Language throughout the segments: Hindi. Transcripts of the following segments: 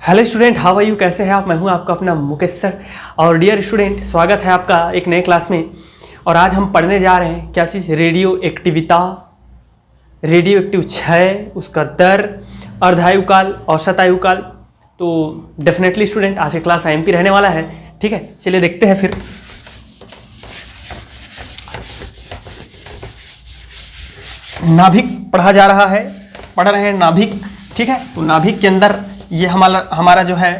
Hello student, how are you? कैसे हैं आप? मैं हूं आपका अपना मुकेश सर। और डियर स्टूडेंट, स्वागत है आपका एक नए क्लास में। और आज हम पढ़ने जा रहे हैं क्या चीज़? रेडियो एक्टिविता, रेडियो एक्टिव क्षय, उसका दर, अर्धायुकाल, औसतायुकाल। तो डेफिनेटली स्टूडेंट आज की क्लास आईएमपी रहने वाला है। ठीक है, चलिए देखते हैं फिर। नाभिक पढ़ा जा रहा है, पढ़ रहे हैं नाभिक। ठीक है, तो नाभिक के अंदर ये हमारा जो है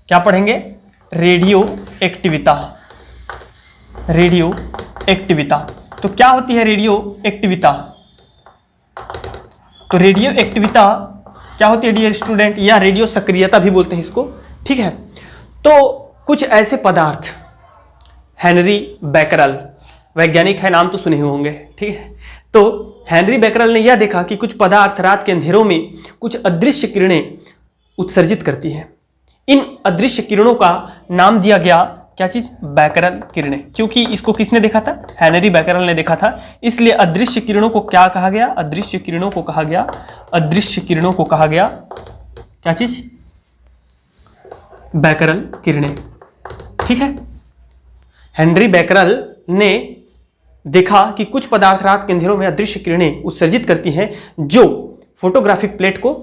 क्या पढ़ेंगे? रेडियो एक्टिविता। रेडियो एक्टिविता तो क्या होती है रेडियो एक्टिविता? तो रेडियो एक्टिविता क्या होती है डियर स्टूडेंट, या रेडियो सक्रियता भी बोलते हैं इसको। ठीक है, तो कुछ ऐसे पदार्थ, हेनरी बैकरल वैज्ञानिक है, नाम तो सुने हुए होंगे। ठीक है, तो हेनरी बैकरल ने यह देखा कि कुछ पदार्थ रात के अंधेरों में कुछ अदृश्य किरणें उत्सर्जित करती हैं। इन अदृश्य किरणों का नाम दिया गया क्या चीज? बैकरल किरणें। क्योंकि इसको किसने देखा था? हेनरी बैकरल ने देखा था, इसलिए अदृश्य किरणों को क्या कहा गया? अदृश्य किरणों को कहा गया, अदृश्य किरणों को कहा गया क्या चीज? बैकरल किरणें। ठीक है, हेनरी बैकरल ने देखा कि कुछ पदार्थ रात के अंधेरों में अदृश्य किरणें उत्सर्जित करती हैं जो फोटोग्राफिक प्लेट को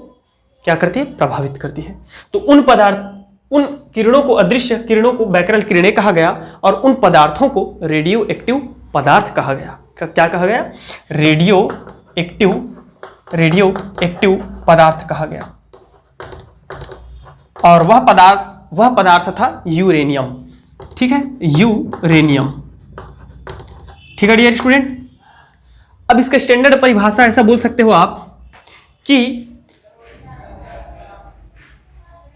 क्या करती है? प्रभावित करती है। तो उन किरणों को, अदृश्य किरणों को बैकरल किरणें कहा गया, और उन पदार्थों को रेडियो एक्टिव पदार्थ कहा गया। क्या कहा गया? रेडियो एक्टिव पदार्थ कहा गया। और वह पदार्थ था यूरेनियम। ठीक है, यूरेनियम। ठीक है डियर स्टूडेंट, अब इसका स्टैंडर्ड परिभाषा ऐसा बोल सकते हो आप कि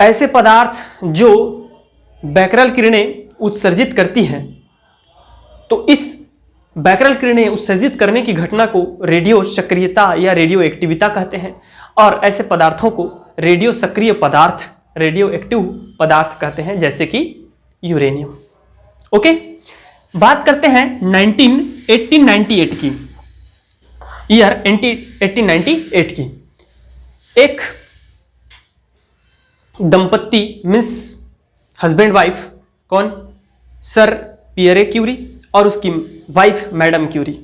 ऐसे पदार्थ जो बैकरल किरणें उत्सर्जित करती हैं, तो इस बैकरल किरणें उत्सर्जित करने की घटना को रेडियो सक्रियता या रेडियो एक्टिविता कहते हैं। और ऐसे पदार्थों को रेडियो सक्रिय पदार्थ, रेडियो एक्टिव पदार्थ कहते हैं, जैसे कि यूरेनियम। ओके, बात करते हैं 1898 की, ईयर 1898 की। एक दंपत्ति मीन्स हस्बैंड वाइफ, कौन? सर पियरे क्यूरी और उसकी वाइफ मैडम क्यूरी,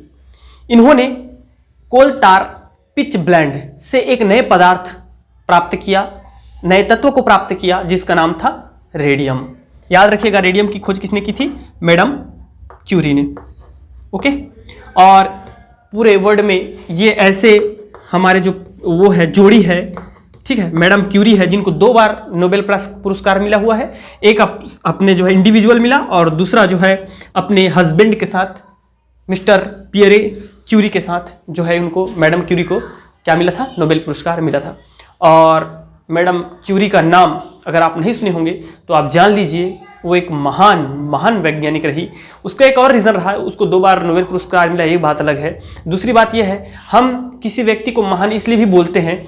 इन्होंने कोल तार पिच ब्लेंड से एक नए पदार्थ प्राप्त किया, नए तत्व को प्राप्त किया, जिसका नाम था रेडियम। याद रखिएगा, रेडियम की खोज किसने की थी? मैडम क्यूरी ने। ओके, और पूरे वर्ल्ड में ये ऐसे हमारे जो वो है जोड़ी है, ठीक है, मैडम क्यूरी है, जिनको 2 बार नोबेल पुरस्कार मिला हुआ है। एक अपने जो है इंडिविजुअल मिला, और दूसरा जो है अपने हस्बैंड के साथ, मिस्टर पियरे क्यूरी के साथ जो है उनको, मैडम क्यूरी को क्या मिला था? नोबेल पुरस्कार मिला था। और मैडम क्यूरी का नाम अगर आप नहीं सुने होंगे तो आप जान लीजिए, वो एक महान वैज्ञानिक रही। उसका एक और रीज़न रहा, उसको 2 बार नोबेल पुरस्कार मिला, ये बात अलग है। दूसरी बात यह है, हम किसी व्यक्ति को महान इसलिए भी बोलते हैं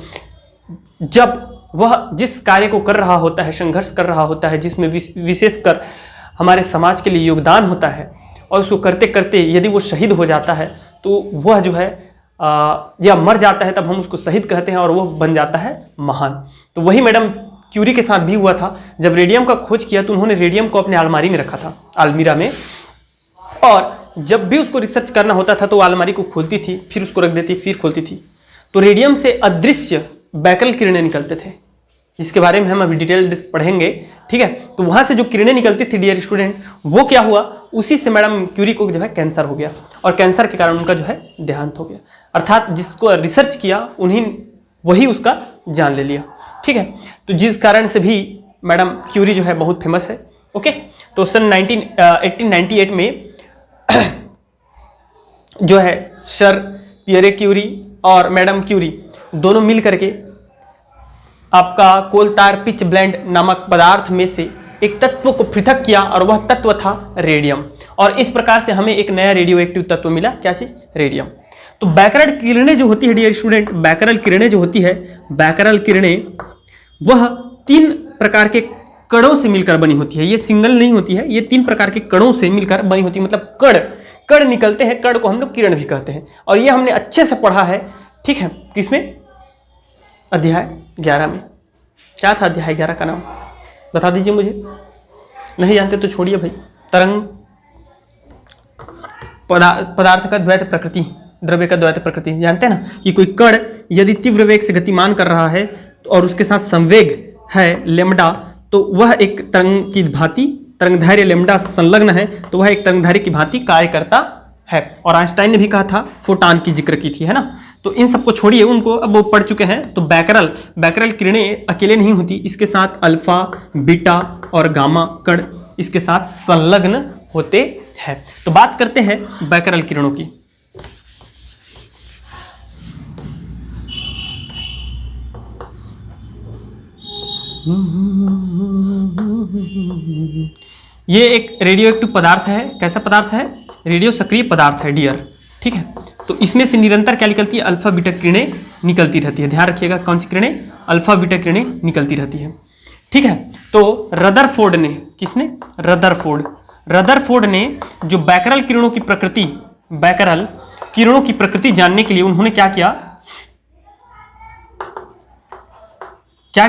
जब वह जिस कार्य को कर रहा होता है, संघर्ष कर रहा होता है, जिसमें विशेषकर हमारे समाज के लिए योगदान होता है, और उसको करते करते यदि वो शहीद हो जाता है तो वह जो है या मर जाता है, तब हम उसको शहीद कहते हैं, और वह बन जाता है महान। तो वही मैडम क्यूरी के साथ भी हुआ था। जब रेडियम का खोज किया तो उन्होंने रेडियम को अपने अलमारी में रखा था, अलमीरा में, और जब भी उसको रिसर्च करना होता था तो अलमारी को खोलती थी, फिर उसको रख देती, फिर खोलती थी। तो रेडियम से अदृश्य बैकरल किरणें निकलते थे, जिसके बारे में हम अभी डिटेल पढ़ेंगे। ठीक है, तो वहां से जो किरणें निकलती थी डियर स्टूडेंट, वो क्या हुआ? उसी से मैडम क्यूरी को जो है कैंसर हो गया, और कैंसर के कारण उनका जो है देहांत हो गया। अर्थात जिसको रिसर्च किया वही उसका जान ले लिया। ठीक है, तो जिस कारण से भी मैडम क्यूरी जो है बहुत फेमस है। ओके, तो सन 1898 में जो है सर पियरे क्यूरी और मैडम क्यूरी दोनों मिल करके आपका कोल तार पिच ब्लेंड नामक पदार्थ में से एक तत्व को पृथक किया, और वह तत्व था रेडियम। और इस प्रकार से हमें एक नया रेडियो एक्टिव तत्व मिला। क्या चीज? रेडियम। तो बैकरल किरणें जो होती है डियर स्टूडेंट, बैकरल किरणें जो होती है, बैकरल किरणें वह 3 प्रकार के कणों से मिलकर बनी होती है। ये सिंगल नहीं होती है, ये 3 प्रकार के कणों से मिलकर बनी होती है। मतलब कण निकलते हैं, कण को हम लोग किरण भी कहते हैं। और ये हमने अच्छे से पढ़ा है। ठीक है, किसमें? अध्याय 11 में। क्या था अध्याय 11 का नाम, बता दीजिए मुझे। नहीं जानते तो छोड़िए भाई। तरंग, पदार्थ का द्वैत प्रकृति, द्रव्य का द्वैत प्रकृति, जानते हैं ना कि कोई कण यदि तीव्र वेग से गतिमान कर रहा है और उसके साथ संवेग है लेमडा, तो वह एक तरंग की भांति, तरंगधार्य लेमडा संलग्न है तो वह एक तरंगधार्य की भांति कार्य करता है। और आइंस्टाइन ने भी कहा था, फोटान की जिक्र की थी, है ना। तो इन सबको छोड़िए, उनको अब वो पढ़ चुके हैं। तो बैकरल किरणें अकेले नहीं होती, इसके साथ अल्फा, बीटा और गामा कण इसके साथ संलग्न होते हैं। तो बात करते हैं बैकरल किरणों की। ये एक रेडियो एक्टिव पदार्थ है। कैसा पदार्थ है? रेडियो सक्रिय पदार्थ है डियर, ठीक है। तो इसमें से निरंतर क्या निकलती है? अल्फा बीटा किरणें निकलती रहती है। ध्यान रखिएगा, कौन सी किरणें? अल्फा बीटा किरणें निकलती रहती है, ठीक है। तो रदरफोर्ड ने, किसने? रदरफोर्ड ने जो बैकरल किरणों की प्रकृति, बैकरल किरणों की प्रकृति जानने के लिए उन्होंने क्या किया?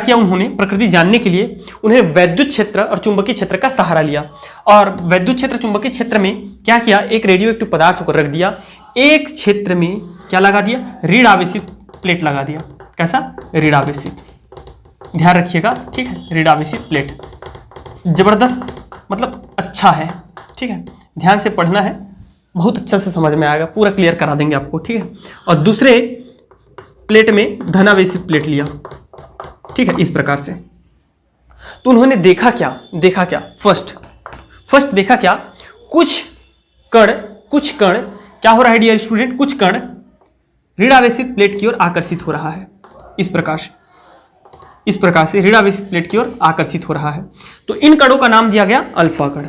उन्होंने प्रकृति जानने के लिए उन्हें वैद्युत क्षेत्र और चुंबकीय क्षेत्र का सहारा लिया। और वैद्युत क्षेत्र चुंबकीय क्षेत्र में क्या किया? एक रेडियो एक्टिव पदार्थ को रख दिया, एक क्षेत्र में क्या लगा दिया? ऋण आवेशित प्लेट लगा दिया। कैसा? ऋण आवेशित, ध्यान रखिएगा, ठीक है। ऋण आवेशित प्लेट जबरदस्त, मतलब अच्छा है, ठीक है। ध्यान से पढ़ना है, बहुत अच्छा से समझ में आएगा, पूरा क्लियर करा देंगे आपको, ठीक है। और दूसरे प्लेट में धनावेशित प्लेट लिया, ठीक है, इस प्रकार से। तो उन्होंने देखा क्या? फर्स्ट देखा क्या? कुछ कण क्या हो रहा है डियर स्टूडेंट? कुछ कण ऋणावेशित प्लेट की ओर आकर्षित हो रहा है, इस प्रकार से ऋणावेशित प्लेट की ओर आकर्षित हो रहा है। तो इन कणों का नाम दिया गया अल्फा कण।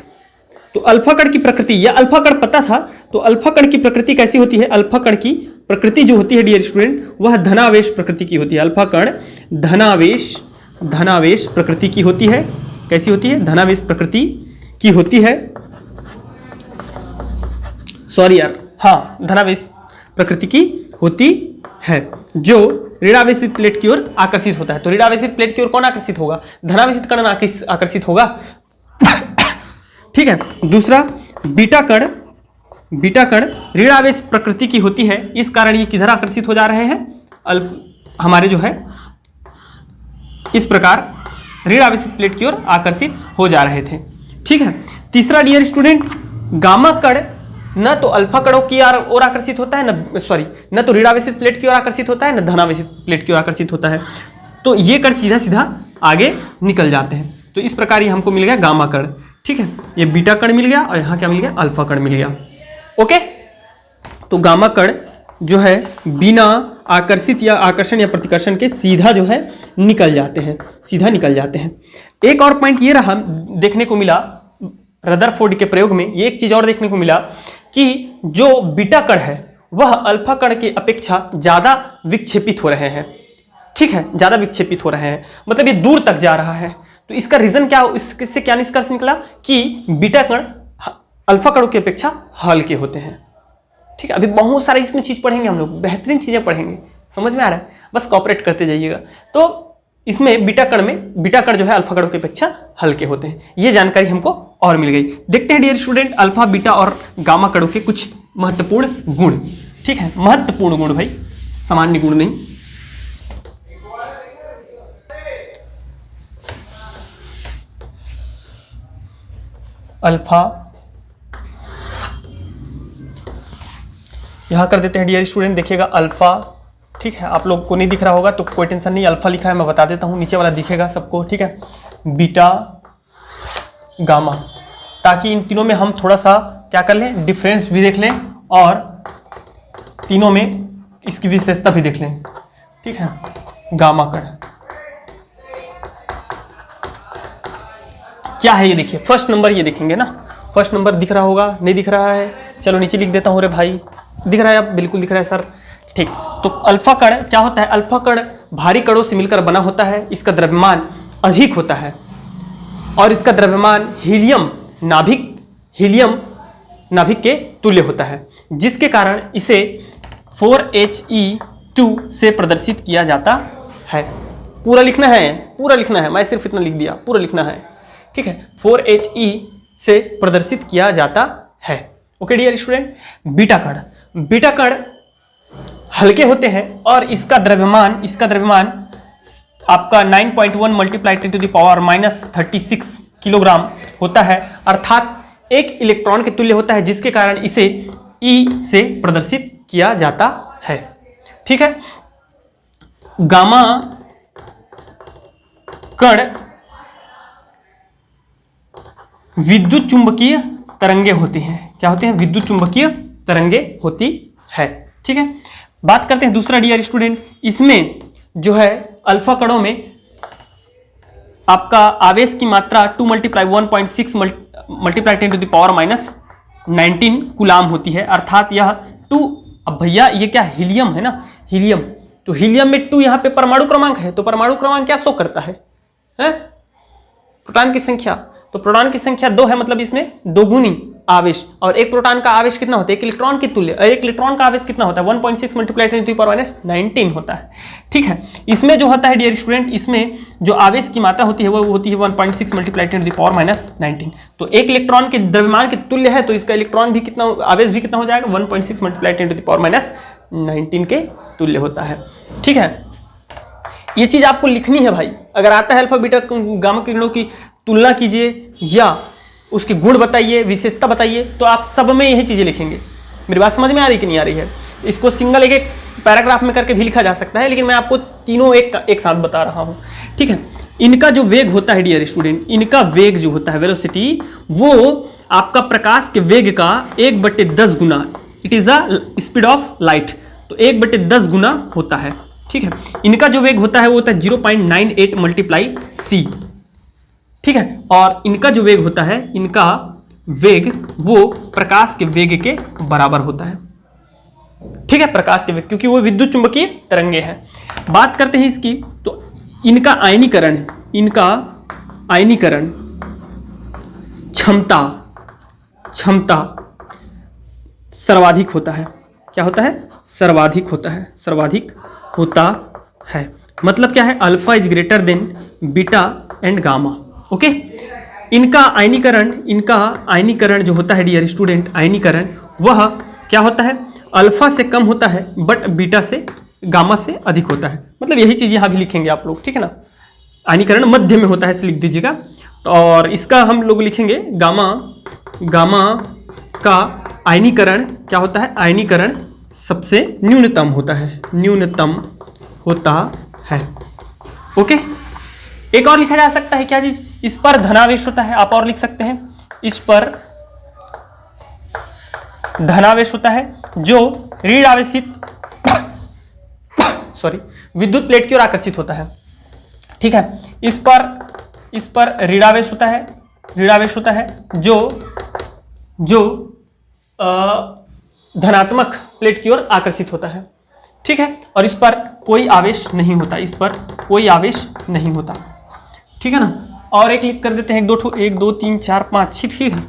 तो अल्फा कण की प्रकृति, या अल्फा कण पता था, तो अल्फा कण की प्रकृति कैसी होती है? अल्फा कण की प्रकृति जो होती है डियर स्टूडेंट, वह धनावेश प्रकृति की होती है। अल्फा कण धनावेश प्रकृति की होती है। कैसी होती है? धनावेश प्रकृति की होती है। सॉरी यार, हाँ, धनावेश प्रकृति की होती है, जो ऋणावेशित प्लेट की ओर आकर्षित होता है। तो ऋणावेशित प्लेट की ओर कौन आकर्षित होगा? धनावेशित कण आकर्षित होगा, ठीक है। दूसरा बीटा कण ऋणावेश प्रकृति की होती है, इस कारण ये किधर आकर्षित हो जा रहे हैं? हमारे जो है इस प्रकार ऋणावेशित प्लेट की ओर आकर्षित हो जा रहे थे, ठीक है। तीसरा डियर स्टूडेंट, गामा कण न तो अल्फा कणों की ओर आकर्षित होता है, न तो ऋणावेशित प्लेट की ओर आकर्षित होता है, न धनावेशित प्लेट की ओर आकर्षित होता है। तो ये कण सीधा आगे निकल जाते हैं। तो इस प्रकार ये हमको मिल गया गामा कण, ठीक है। ये बीटा कण मिल गया और यहाँ क्या मिल गया? अल्फा कण मिल गया, ओके। तो गामा कण जो है बिना आकर्षित या आकर्षण या प्रतिकर्षण के सीधा जो है निकल जाते हैं। एक और पॉइंट ये रहा, देखने को मिला रदरफोर्ड के प्रयोग में, ये एक चीज और देखने को मिला कि जो बीटा कण है वह अल्फा कण की अपेक्षा ज्यादा विक्षेपित हो रहे हैं, ठीक है, ज्यादा विक्षेपित हो रहे हैं, मतलब ये दूर तक जा रहा है। तो इसका रीजन क्या? इससे क्या निष्कर्ष निकला कि बीटा कण अल्फा कणों की अपेक्षा हल्के होते हैं, ठीक है। अभी बहुत सारे इसमें चीज पढ़ेंगे हम लोग, बेहतरीन चीजें पढ़ेंगे, समझ में आ रहा है? बस कॉपरेट करते जाइएगा। तो इसमें बीटा कण जो है अल्फा कणों की अपेक्षा हल्के होते हैं। ये जानकारी हमको और मिल गई। देखते हैं डियर स्टूडेंट अल्फा, बीटा और गामा कणों के कुछ महत्वपूर्ण गुण, ठीक है। महत्वपूर्ण गुण भाई, सामान्य गुण नहीं। अल्फा यहां कर देते हैं डियर स्टूडेंट, देखिएगा अल्फा, ठीक है। आप लोग को नहीं दिख रहा होगा तो कोई टेंशन नहीं, अल्फा लिखा है, मैं बता देता हूं, नीचे वाला दिखेगा सबको, ठीक है। बीटा, गामा, ताकि इन तीनों में हम थोड़ा सा क्या कर लें, डिफरेंस भी देख लें और तीनों में इसकी विशेषता भी देख लें, ठीक है। गामा कण क्या है ये देखिए, फर्स्ट नंबर ये देखेंगे ना, फर्स्ट नंबर दिख रहा होगा, नहीं दिख रहा है? चलो नीचे लिख देता हूँ रे भाई, दिख रहा है? अब बिल्कुल दिख रहा है सर, ठीक। तो अल्फा कण क्या होता है? अल्फा कण भारी कणों से मिलकर बना होता है, इसका द्रव्यमान अधिक होता है और इसका द्रव्यमान हीलियम नाभिक के तुल्य होता है, जिसके कारण इसे 4He2 से प्रदर्शित किया जाता है। पूरा लिखना है, पूरा लिखना है, मैं सिर्फ इतना लिख दिया, पूरा लिखना है, ठीक है। 4He से प्रदर्शित किया जाता है। ओके डियर स्टूडेंट, बीटा कण हल्के होते हैं और इसका द्रव्यमान आपका 9.1 multiply 10 to the power -36 kilogram होता है, अर्थात एक इलेक्ट्रॉन के तुल्य होता है, जिसके कारण इसे E से प्रदर्शित किया जाता है, ठीक है। गामा कण विद्युत चुंबकीय तरंगे होती हैं। क्या होते हैं? विद्युत चुंबकीय तरंगे होती है, ठीक है। बात करते हैं दूसरा डियर स्टूडेंट, इसमें जो है अल्फा कणों में आपका आवेश की मात्रा 2 × 1.6 multiply 10 to the power -19 coulomb होती है, अर्थात यह 2। अब भैया ये क्या हीलियम है ना, हीलियम, तो हीलियम में 2 यहाँ पे परमाणु क्रमांक है, तो परमाणु क्रमांक क्या शो करता है? प्रोटॉन की संख्या, तो प्रोटॉन की संख्या 2 है, मतलब इसमें दोगुनी आवेश, और एक प्रोटॉन का आवेश कितना होता है? एक इलेक्ट्रॉन के तुल्य, एक इलेक्ट्रॉन का आवेश कितना होता है? 1.6 मल्टीप्लाई 10 टू द पावर -19 होता है, ठीक है। इसमें जो होता है डियर स्टूडेंट, इसमें जो आवेश की मात्रा होती है वो होती है 1.6 मल्टीप्लाई 10 टू द पावर -19। तो एक इलेक्ट्रॉन के द्रव्यमान के तुल्य है, तो इसका इलेक्ट्रॉन भी कितना, आवेश भी कितना हो जाएगा? 1.6 मल्टीप्लाई 10 टू द पावर -19 के तुल्य होता है, ठीक है। ये चीज आपको लिखनी है भाई। अगर आता है अल्फा बीटा गामा किरणों की तुलना कीजिए या उसके गुण बताइए, विशेषता बताइए, तो आप सब में यही चीजें लिखेंगे। मेरी बात समझ में आ रही कि नहीं आ रही है? इसको सिंगल एक पैराग्राफ में करके भी लिखा जा सकता है, लेकिन मैं आपको तीनों एक साथ बता रहा हूं, ठीक है। इनका जो वेग होता है डियर स्टूडेंट, इनका वेग जो होता है वेलोसिटी, वो आपका प्रकाश के वेग का 1/10 गुना, it is a speed of light, तो 1/10 गुना होता है, ठीक है। इनका जो वेग होता है वो होता है 0.98 मल्टीप्लाई c, ठीक है। और इनका जो वेग होता है, इनका वेग वो प्रकाश के वेग के बराबर होता है, ठीक है, प्रकाश के वेग, क्योंकि वो विद्युत चुंबकीय तरंगे हैं। बात करते हैं इसकी, तो इनका आयनीकरण क्षमता सर्वाधिक होता है। क्या होता है? सर्वाधिक होता है। मतलब क्या है? Alpha is greater than beta and gamma, okay. इनका आयनीकरण जो होता है डियर स्टूडेंट, आयनीकरण वह क्या होता है? अल्फा से कम होता है, बट बीटा से, गामा से अधिक होता है। मतलब यही चीज यहां भी लिखेंगे आप लोग, ठीक है ना। आयनीकरण मध्य में होता है, इसे लिख दीजिएगा। तो और इसका हम लोग लिखेंगे गामा का आयनीकरण क्या होता है? आयनीकरण सबसे न्यूनतम होता है, ओके। एक और लिखा जा सकता है, क्या चीज? इस पर धनावेश होता है, आप और लिख सकते हैं, इस पर धनावेश होता है जो ऋण आवेशित विद्युत प्लेट की ओर आकर्षित होता है, ठीक है। इस पर ऋणावेश होता है जो धनात्मक प्लेट की ओर आकर्षित होता है, ठीक है। और इस पर कोई आवेश नहीं होता, ठीक है ना। और एक लिख कर देते हैं, 1 2 3 4 5 6, ठीक है।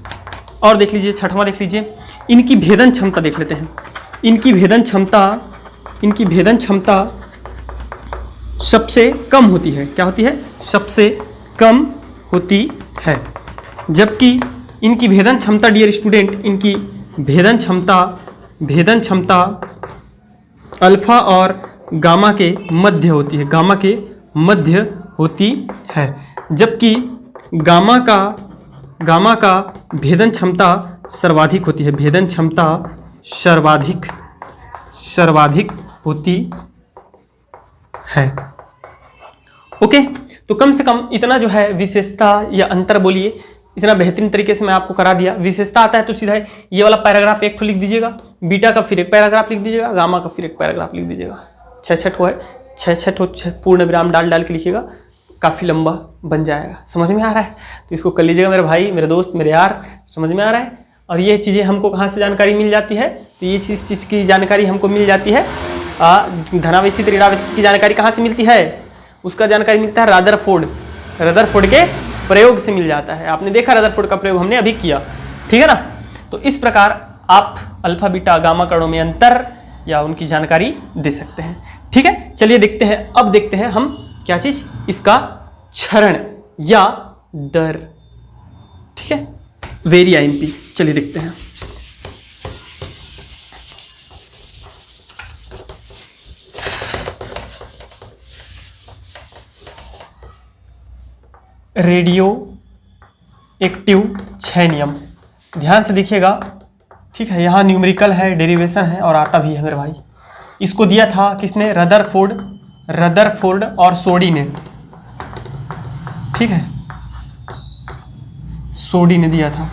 और देख लीजिए, छठवां देख लीजिए, इनकी भेदन क्षमता देख लेते हैं। इनकी भेदन क्षमता सबसे कम होती है। क्या होती है? सबसे कम होती है। जबकि इनकी भेदन क्षमता डियर स्टूडेंट, इनकी भेदन क्षमता अल्फा और गामा के मध्य होती है। जबकि गामा का भेदन क्षमता सर्वाधिक होती है, भेदन क्षमता सर्वाधिक होती है, ओके। तो कम से कम इतना जो है विशेषता या अंतर बोलिए, इतना बेहतरीन तरीके से मैं आपको करा दिया। विशेषता आता है तो सीधा ये वाला पैराग्राफ एक तो लिख दीजिएगा, बीटा का फिर एक पैराग्राफ लिख दीजिएगा, गामा का फिर एक पैराग्राफ लिख दीजिएगा। 6 पूर्ण विराम डाल के लिखिएगा, काफ़ी लंबा बन जाएगा। समझ में आ रहा है? तो इसको कर लीजिएगा मेरे भाई, मेरे दोस्त, मेरे यार, समझ में आ रहा है? और ये चीज़ें हमको कहाँ से जानकारी मिल जाती है? तो ये चीज़ की जानकारी हमको मिल जाती है, धनावेशित ऋणावेशित की जानकारी कहाँ से मिलती है? उसका जानकारी मिलता है रदरफोर्ड के प्रयोग से मिल जाता है। आपने देखा रदरफोर्ड का प्रयोग हमने अभी किया, ठीक है ना। तो इस प्रकार आप अल्फा बीटा गामा कणों में अंतर या उनकी जानकारी दे सकते हैं, ठीक है। चलिए देखते हैं, अब देखते हैं हम क्या चीज? इसका क्षरण या दर। ठीक है, वेरी आईएमपी। चलिए देखते हैं। रेडियो एक्टिव 6 नियम, ध्यान से देखिएगा। ठीक है, यहाँ न्यूमेरिकल है, डेरिवेशन है और आता भी है मेरे भाई। इसको दिया था किसने? रदरफोर्ड और सोडी ने। ठीक है, सोडी ने दिया था।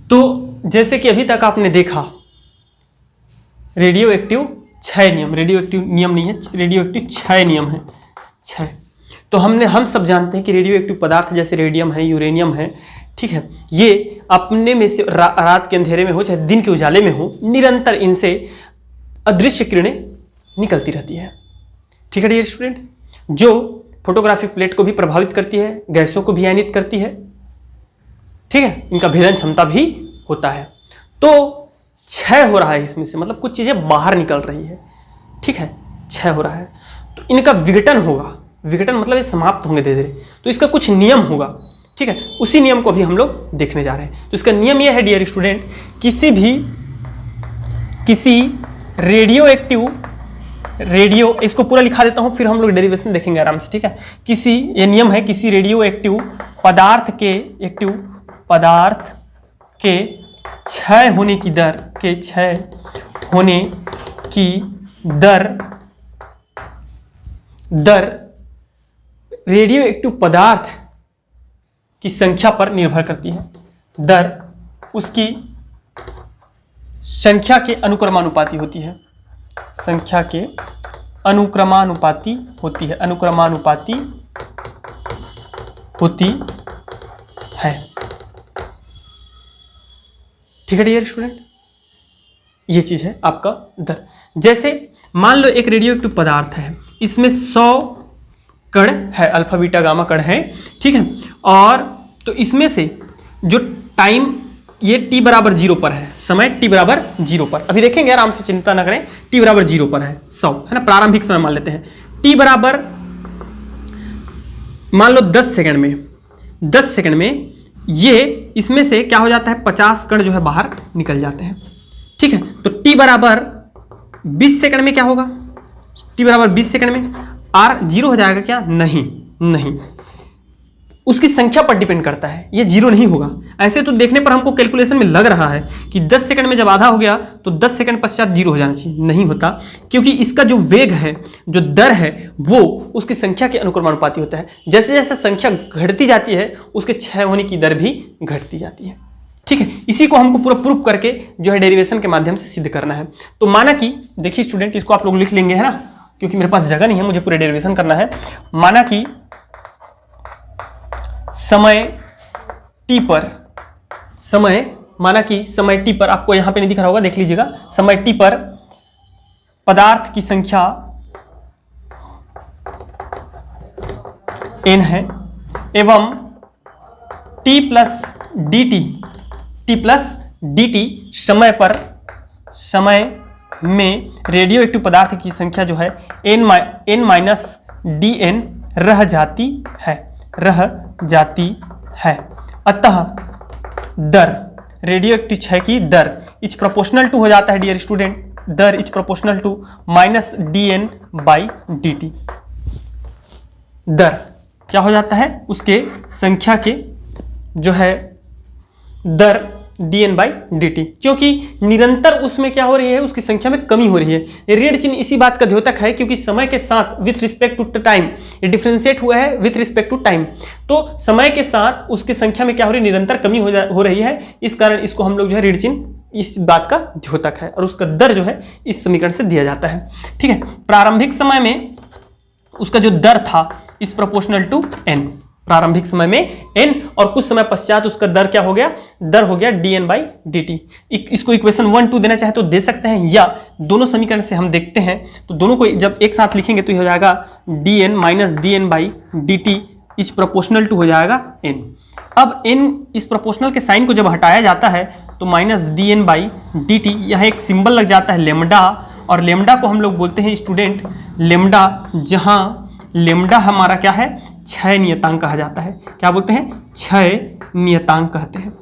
तो जैसे कि अभी तक आपने देखा, रेडियो एक्टिव 6 नियम, रेडियो एक्टिव नियम नहीं है, रेडियो एक्टिव 6 नियम है, 6। तो हम सब जानते हैं कि रेडियो एक्टिव पदार्थ जैसे रेडियम है, यूरेनियम है, ठीक है, ये अपने में से रात के अंधेरे में हो चाहे दिन के उजाले में हो, निरंतर इनसे अदृश्य किरणें निकलती रहती है। ठीक है डियर स्टूडेंट, जो फोटोग्राफिक प्लेट को भी प्रभावित करती है, गैसों को भी आयनित करती है। ठीक है, इनका भेदन क्षमता भी होता है। तो क्षय हो रहा है इसमें से, मतलब कुछ चीजें बाहर निकल रही है। ठीक है, क्षय हो रहा है तो इनका विघटन होगा। विघटन मतलब ये समाप्त होंगे धीरे धीरे, तो इसका कुछ नियम होगा। ठीक है, उसी नियम को भी हम लोग देखने जा रहे हैं। तो इसका नियम यह है डियर स्टूडेंट, किसी रेडियो एक्टिव, इसको पूरा लिखा देता हूं, फिर हम लोग डेरिवेशन देखेंगे आराम से। ठीक है, ये नियम है, किसी रेडियो एक्टिव पदार्थ के क्षय होने की दर रेडियो एक्टिव पदार्थ की संख्या पर निर्भर करती है। दर उसकी संख्या के अनुक्रमानुपाती होती है, संख्या के अनुक्रमानुपाती होती है, अनुक्रमानुपाती होती है। ठीक है डियर स्टूडेंट, ये चीज है आपका दर। जैसे मान लो एक रेडियो एक्टिव पदार्थ है, इसमें 100 कण है, अल्फा बीटा गामा कण है। ठीक है, और तो इसमें से जो टाइम ये t बराबर 0 पर है, समय t बराबर 0 पर, अभी देखेंगे आराम से, चिंता न करें। t बराबर 0 पर है, 100 है ना, प्रारंभिक समय मान लेते हैं। t बराबर मान लो 10 सेकंड में ये इसमें से क्या हो जाता है, 50 कण जो है बाहर निकल जाते हैं। ठीक है, तो t बराबर 20 सेकंड में क्या होगा? t बराबर 20 सेकंड में r 0 हो जाएगा क्या? नहीं, उसकी संख्या पर डिपेंड करता है, ये 0 नहीं होगा। ऐसे तो देखने पर हमको कैलकुलेशन में लग रहा है कि 10 सेकंड में जब आधा हो गया तो 10 सेकंड पश्चात 0 हो जाना चाहिए, नहीं होता, क्योंकि इसका जो वेग है, जो दर है, वो उसकी संख्या के अनुक्रमानुपाती होता है। जैसे जैसे संख्या घटती जाती है, उसके क्षय होने की दर भी घटती जाती है। ठीक है, इसी को हमको पूरा प्रूफ करके जो है डेरिवेशन के माध्यम से सिद्ध करना है। तो माना कि देखिए स्टूडेंट, इसको आप लोग लिख लेंगे, है ना, क्योंकि मेरे पास जगह नहीं है, मुझे पूरे डेरिवेशन करना है। माना कि समय t पर आपको यहां पे नहीं दिख रहा होगा, देख लीजिएगा। समय t पर पदार्थ की संख्या n है एवं t प्लस dt समय में रेडियो एक्टिव पदार्थ की संख्या जो है n माइनस dn रह जाती है। अतः दर, रेडियो एक्टिव क्षय की दर इज प्रोपोर्शनल टू हो जाता है डियर स्टूडेंट, दर is proportional to minus dn by dt। दर क्या हो जाता है, उसके संख्या के जो है दर dn बाई dt, क्योंकि निरंतर उसमें क्या हो रही है, उसकी संख्या में कमी हो रही है। ऋण चिन्ह इसी बात का द्योतक है, क्योंकि समय के साथ विथ रिस्पेक्ट टू टाइम ये डिफरेंशिएट हुआ है विथ रिस्पेक्ट टू टाइम। तो समय के साथ उसकी संख्या में क्या हो रही है, निरंतर कमी हो रही है। इस कारण इसको हम लोग जो है ऋण चिन्ह इस बात का द्योतक है, और उसका दर जो है इस समीकरण से दिया जाता है। ठीक है, प्रारंभिक समय में उसका जो दर था इस प्रोपोर्शनल टू n, प्रारंभिक समय में n, और कुछ समय पश्चात उसका दर क्या हो गया, दर हो गया dn बाई dt। इसको इक्वेशन 1 2 देना चाहे तो दे सकते हैं, या दोनों समीकरण से हम देखते हैं तो दोनों को जब एक साथ लिखेंगे तो ये हो जाएगा dn minus dn by dt is proportional to हो जाएगा n। अब n इस प्रोपोर्शनल के साइन को जब हटाया जाता है तो माइनस dn बाई dt, यह एक सिंबल लग जाता है लेमडा, और लेमडा को हम लोग बोलते हैं स्टूडेंट लेमडा, जहां लेमडा हमारा क्या है, क्षय नियतांक कहा जाता है। क्या बोलते हैं, क्षय नियतांक कहते हैं।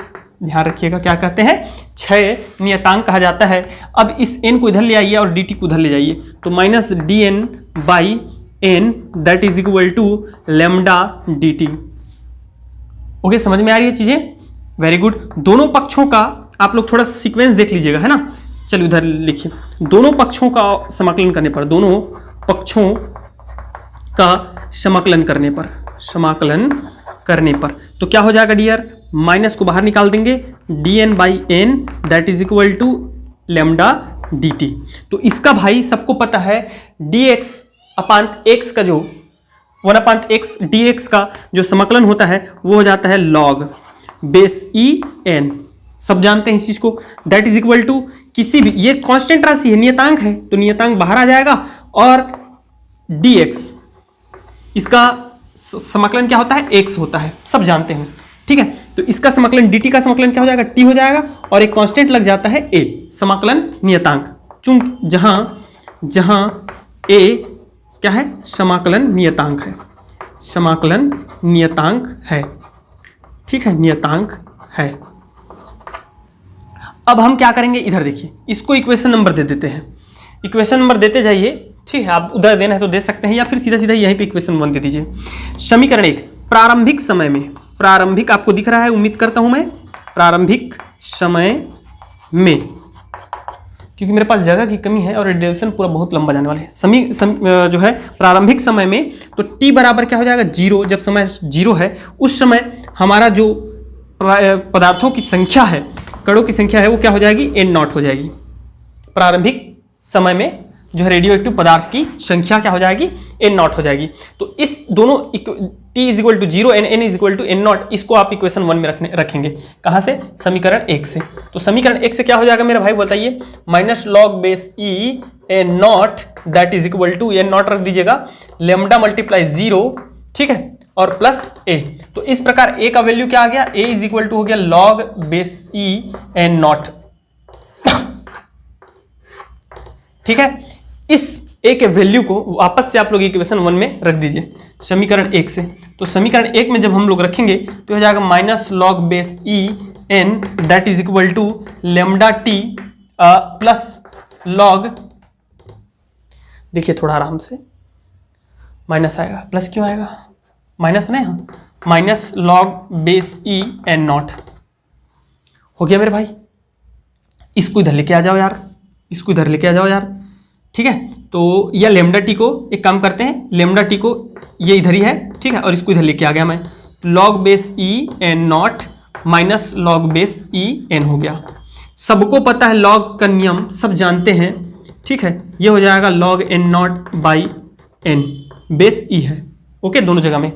ध्यान रखिएगा, क्या कहते हैं, क्षय नियतांक कहा जाता है। अब इस n को इधर ले आइए और dt को उधर ले जाइए, तो minus dn by n that is equal to lambda dt। Okay, समझ में आ रही है चीजें, वेरी गुड। दोनों पक्षों का आप लोग थोड़ा सीक्वेंस देख लीजिएगा, है ना। चलिए उधर लिखिए, दोनों पक्षों का समाकलन करने पर, दोनों पक्षों का समाकलन करने पर तो क्या हो जाएगा डियर, माइनस को बाहर निकाल देंगे, dn by n that is equal to lambda dt। तो इसका भाई सबको पता है dx अपांत x का जो 1 अपांत x dx का जो समाकलन होता है वो हो जाता है log बेस en। सब जानते हैं इस चीज को। दैट इज इक्वल टू किसी भी, ये कांस्टेंट राशि है, नियतांक है, तो नियतांक बाहर आ जाएगा और dx इसका समाकलन क्या होता है, x होता है, सब जानते हैं, ठीक है। तो इसका समाकलन dt का समाकलन क्या हो जाएगा, t हो जाएगा, और एक कांस्टेंट लग जाता है a, समाकलन नियतांक, चूंकि जहां a क्या है, समाकलन नियतांक है, समाकलन नियतांक है, ठीक है, नियतांक है। अब हम क्या करेंगे, इधर देखिए, इसको इक्वेशन नंबर दे देते हैं, इक्वेशन नंबर देते जाइए, ठीक है। आप उधर देना है तो दे सकते हैं, या फिर सीधा सीधा यहीं पे इक्वेशन 1 दे दीजिए। समीकरण 1, प्रारंभिक समय में, प्रारंभिक आपको दिख रहा है, उम्मीद करता हूं मैं, प्रारंभिक समय में, क्योंकि मेरे पास जगह की कमी है और रिडक्शन पूरा बहुत लंबा जाने वाला है। जो है प्रारंभिक समय में, तो t बराबर क्या हो जाएगा, 0। जब समय 0 है उस समय हमारा जो पदार्थों की संख्या है, कणों की संख्या है, वो क्या हो जाएगी, n0 हो जाएगी। प्रारंभिक समय में जो है रेडियो एक्टिव पदार्थ की संख्या क्या हो जाएगी, n0 हो जाएगी। तो इस दोनों t is equal to 0 and n is equal to n0, इसको आप इक्वेशन 1 में रखेंगे। कहाँ से, समीकरण 1 से। तो समीकरण 1 से क्या हो जाएगा मेरा भाई बताइए, minus log base e n0 that is equal to, n0 रख दीजिएगा, लेमडा मल्टीप्लाई 0, ठीक है, और प्लस a। तो इस प्रकार a का वैल्यू क्या आ गया, a इज इक्वल टू हो गया लॉग बेस e n0, ठीक है। इस a के वैल्यू को वापस से आप लोग इक्वेशन 1 में रख दीजिए, समीकरण 1 से। तो समीकरण 1 में जब हम लोग रखेंगे तो हो जाएगा minus log base e n that is equal to lambda t plus log, देखिए थोड़ा आराम से, माइनस आएगा, प्लस क्यों आएगा, माइनस नहीं, हाँ, minus log base e n0 हो गया मेरे भाई। इसको इधर लेके आ जाओ यार, इसको इधर लेके आ जाओ यार, ठीक है। तो यह लेमडा टी को एक काम करते हैं, लेमडा टी को ये इधर ही है, ठीक है, और इसको इधर लेके आ गया मैं, log base e n not minus log base e n हो गया। सबको पता है लॉग का नियम, सब जानते हैं, ठीक है। ये हो जाएगा log N not by N, base e है, ओके, दोनों जगह में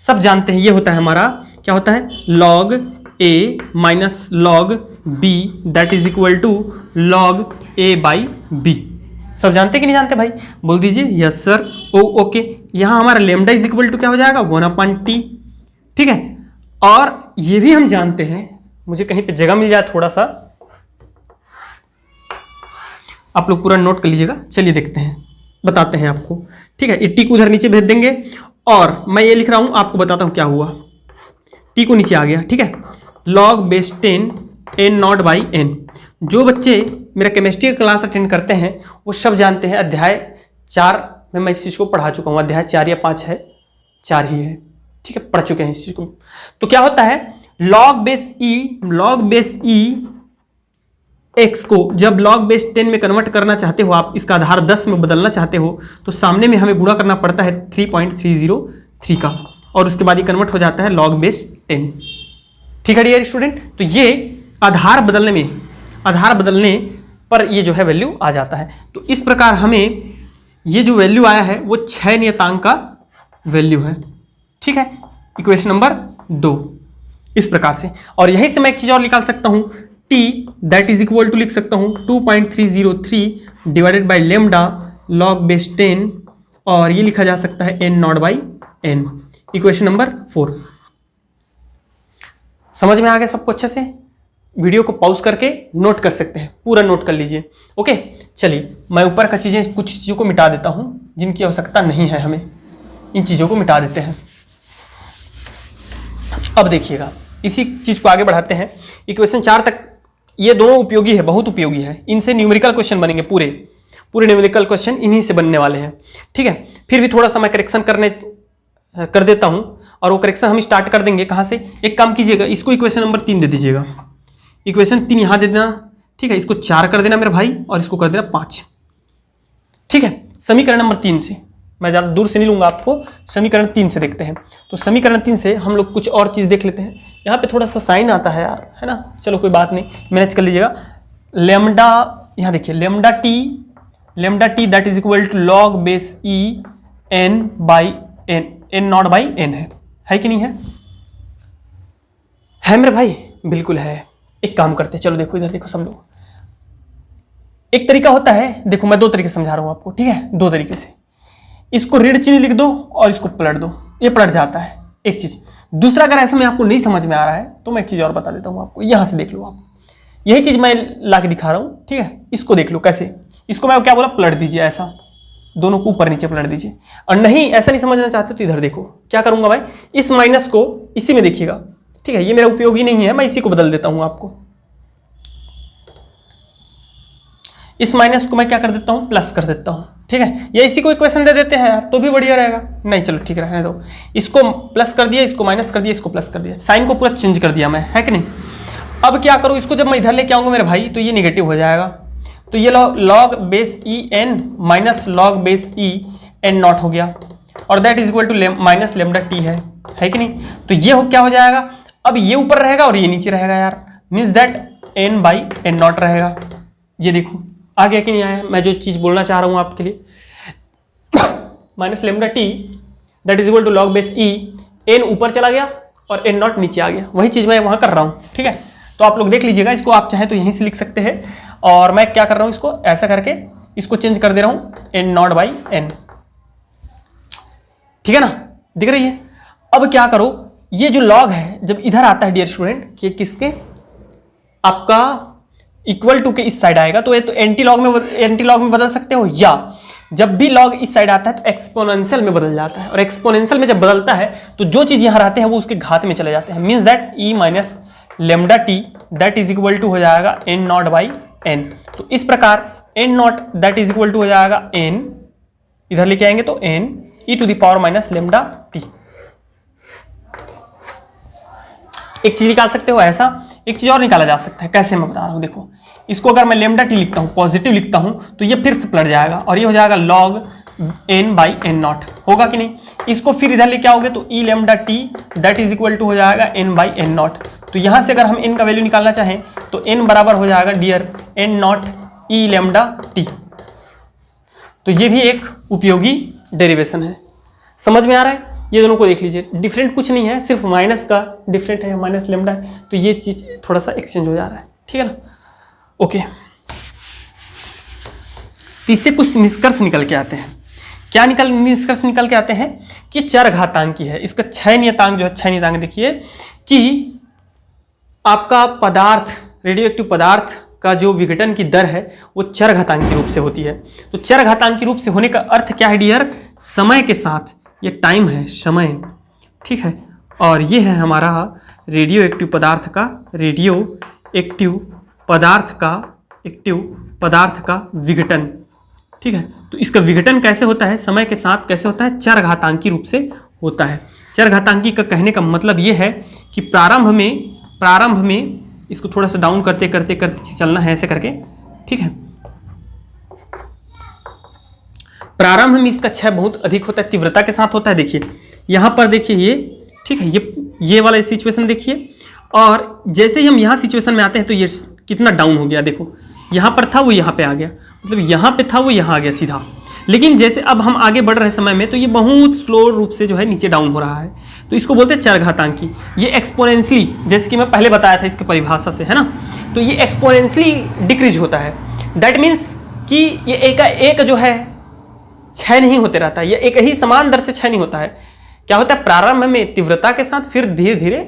सब जानते हैं। ये होता है हमारा, क्या होता है, log a minus log b that is equal to log a by b. सब जानते कि नहीं जानते भाई, बोल दीजिए यस सर। ओके, यहाँ हमारा लेमडा इज इक्वल टू क्या हो जाएगा, 1/t, ठीक है। और ये भी हम जानते हैं, मुझे कहीं पे जगह मिल जाए थोड़ा सा, आप लोग पूरा नोट कर लीजिएगा। चलिए देखते हैं, बताते हैं आपको, ठीक है। टी को उधर नीचे भेज देंगे और मैं ये लिख रहा हूँ, आपको बताता हूँ क्या हुआ। टी को नीचे आ गया, ठीक है, log base 10 n not by n. जो बच्चे मेरा केमिस्ट्री का क्लास अटेंड करते हैं वो सब जानते हैं, अध्याय 4 में मैं इस चीज़ को पढ़ा चुका हूँ, अध्याय 4 या 5 है, 4 ही है, ठीक है, पढ़ चुके हैं इस चीज़ को। तो क्या होता है, लॉग बेस ई एक्स को जब लॉग बेस 10 में कन्वर्ट करना चाहते हो आप, इसका आधार 10 में बदलना चाहते हो, तो सामने में हमें गुणा करना पड़ता है 3.303 का, और उसके बाद ये कन्वर्ट हो जाता है लॉग बेस 10, ठीक है डियर स्टूडेंट। तो ये आधार बदलने पर ये जो है वैल्यू आ जाता है। तो इस प्रकार हमें ये जो वैल्यू आया है वो 6 नियतांक का वैल्यू है, ठीक है, इक्वेशन नंबर 2 इस प्रकार से। और यहीं से मैं एक चीज और निकाल सकता हूं, t that is equal to लिख सकता हूं 2.303 divided by lambda log base 10, और ये लिखा जा सकता है n not by n, equation number 4। समझ में आ गया सबको अच्छे से? वीडियो को पॉज करके नोट कर सकते हैं, पूरा नोट कर लीजिए, ओके। चलिए मैं ऊपर का कुछ चीज़ों को मिटा देता हूं जिनकी आवश्यकता नहीं है हमें, इन चीज़ों को मिटा देते हैं। अब देखिएगा, इसी चीज़ को आगे बढ़ाते हैं। इक्वेशन 4 तक ये दोनों उपयोगी है, बहुत उपयोगी है। इनसे न्यूमेरिकल क्वेश्चन बनेंगे, पूरे न्यूमेरिकल क्वेश्चन इन्हीं से बनने वाले हैं। ठीक है, फिर भी थोड़ा सा मैं करेक्शन कर देता हूं, और वो करेक्शन हम स्टार्ट कर देंगे कहाँ से। एक काम कीजिएगा, इसको इक्वेशन नंबर 3 दे दीजिएगा, इक्वेशन 3 यहाँ दे देना। ठीक है, इसको 4 कर देना मेरे भाई, और इसको कर देना 5। ठीक है, समीकरण नंबर 3 से, मैं ज़्यादा दूर से नहीं लूँगा आपको, समीकरण 3 से देखते हैं। तो समीकरण 3 से हम लोग कुछ और चीज़ देख लेते हैं। यहाँ पे थोड़ा सा साइन आता है यार, है ना, चलो कोई बात नहीं, मैनेज कर लीजिएगा। लेमडा, यहाँ देखिए lambda t that is equal to log base e n by N not by n है कि नहीं है मेरे भाई? बिल्कुल है। एक काम करते हैं, चलो देखो इधर देखो सब लोग, एक तरीका होता है, देखो मैं 2 तरीके समझा रहा हूँ आपको। ठीक है, 2 तरीके से, इसको ऋण चिन्ह लिख दो और इसको पलट दो, ये पलट जाता है एक चीज। दूसरा, अगर ऐसे में आपको नहीं समझ में आ रहा है तो मैं एक चीज और बता देता हूँ आपको, यहां से देख लो आप, यही चीज मैं ला के दिखा रहा हूँ। ठीक है, इसको देख लो कैसे, इसको मैं क्या बोला, पलट दीजिए, ऐसा दोनों को ऊपर नीचे पलट दीजिए। और नहीं ऐसा नहीं समझना चाहते तो इधर देखो क्या करूंगा भाई, इस माइनस को इसी में देखिएगा। ठीक है, ये मेरा उपयोगी नहीं है, मैं इसी को बदल देता हूं आपको, इस माइनस को मैं क्या कर देता हूं, प्लस कर देता हूं। ठीक है, या इसी को इक्वेशन दे देते हैं यार तो भी बढ़िया रहेगा। नहीं चलो ठीक रहने दो, इसको प्लस कर दिया, इसको माइनस कर दिया, इसको प्लस कर दिया, साइन को पूरा चेंज कर दिया मैं, है कि नहीं। अब क्या करूँ, इसको जब मैं इधर लेके आऊंगा मेरे भाई तो ये निगेटिव हो जाएगा, तो ये log base e n minus log base e n not हो गया, और that is equal to minus lambda t है कि नहीं। तो ये क्या हो जाएगा, अब ये ऊपर रहेगा और ये नीचे रहेगा यार, means that n by N not रहेगा। ये देखो आ गया कि नहीं आया, मैं जो चीज बोलना चाह रहा हूं आपके लिए, minus lambda t that is equal to log base e n ऊपर चला गया और एन नॉट नीचे आ गया, वही चीज मैं वहां कर रहा हूं। ठीक है, तो आप लोग देख लीजिएगा, इसको आप चाहे तो यहीं से लिख सकते हैं, और मैं क्या कर रहा हूं, इसको ऐसा करके इसको चेंज कर दे रहा हूं एन नॉट बाई एन। ठीक है ना, दिख रही है। अब क्या करो, ये जो लॉग है जब इधर आता है डियर स्टूडेंट, कि किसके, आपका इक्वल टू के इस साइड आएगा, तो ये तो एंटी लॉग में बदल सकते हो, या जब भी लॉग इस साइड आता है तो एक्सपोनेंशियल में बदल जाता है, और एक्सपोनेंशियल में जब बदलता है तो जो चीज यहां रहते हैं वो उसके घात में चले जाते हैं, means that e minus lambda t that is equal to हो जाएगा एन नॉट बाई एन। तो इस प्रकार n not that is equal to हो जाएगा एन, इधर लेके आएंगे तो n e to the power minus lambda t. एक चीज निकाल सकते हो ऐसा, एक चीज और निकाला जा सकता है, कैसे मैं बता रहा हूं, देखो इसको अगर मैं लेमडा टी लिखता हूं, पॉजिटिव लिखता हूं, तो ये फिर से पलट जाएगा और ये हो जाएगा log N by N naught, होगा कि नहीं। इसको फिर इधर लेके आओगे तो e lambda t that is equal to हो जाएगा एन बाई एन नॉट। तो यहां से अगर हम एन का वैल्यू निकालना चाहें तो एन बराबर हो जाएगा dear n not e lambda t. तो ये भी एक उपयोगी डेरिवेशन है, समझ में आ रहा है। ये दोनों को देख लीजिए, डिफरेंट कुछ नहीं है, सिर्फ माइनस का डिफरेंट है, माइनस लेमडा है, तो ये चीज थोड़ा सा एक्सचेंज हो जा रहा है। ठीक है ना, ओके। तो इससे कुछ निष्कर्ष निकल के आते हैं, क्या निष्कर्ष निकल के आते हैं कि चरघातांकी है, इसका क्षय नियतांक जो है, क्षय नियतांक देखिए कि आपका पदार्थ, रेडियोएक्टिव पदार्थ का जो विघटन की दर है वो चरघातांकी रूप से होती है। तो चरघातांकी रूप से होने का अर्थ क्या है डियर, समय के साथ, ये टाइम है समय, ठीक है, और ये है हमारा रेडियो एक्टिव पदार्थ का विघटन। ठीक है, तो इसका विघटन कैसे होता है, समय के साथ कैसे होता है, चरघातांकी रूप से होता है। चरघातांकी का कहने का मतलब ये है कि प्रारंभ में इसको थोड़ा सा डाउन करते करते चलना है ऐसे करके। ठीक है, प्रारंभ में इसका क्षय बहुत अधिक होता है, तीव्रता के साथ होता है। देखिए यहाँ पर देखिए ये, ठीक है, ये वाला सिचुएशन देखिए, और जैसे ही हम यहाँ सिचुएशन में आते हैं तो ये कितना डाउन हो गया, देखो यहाँ पर था वो यहाँ पे आ गया, मतलब यहाँ पे था वो यहाँ आ गया सीधा। लेकिन जैसे अब हम आगे बढ़ रहे समय में तो ये बहुत स्लो रूप से जो है नीचे डाउन हो रहा है, तो इसको बोलते हैं चरघातांकी। ये एक्सपोनेंशियली, जैसे कि मैं पहले बताया था इसके परिभाषा से, है ना, तो ये एक्सपोनेंशियली डिक्रीज होता है। दैट मीन्स कि ये एक जो है क्षय नहीं होते रहता है, ये एक ही समान दर से क्षय नहीं होता है। क्या होता है, प्रारंभ में तीव्रता के साथ फिर धीरे धीरे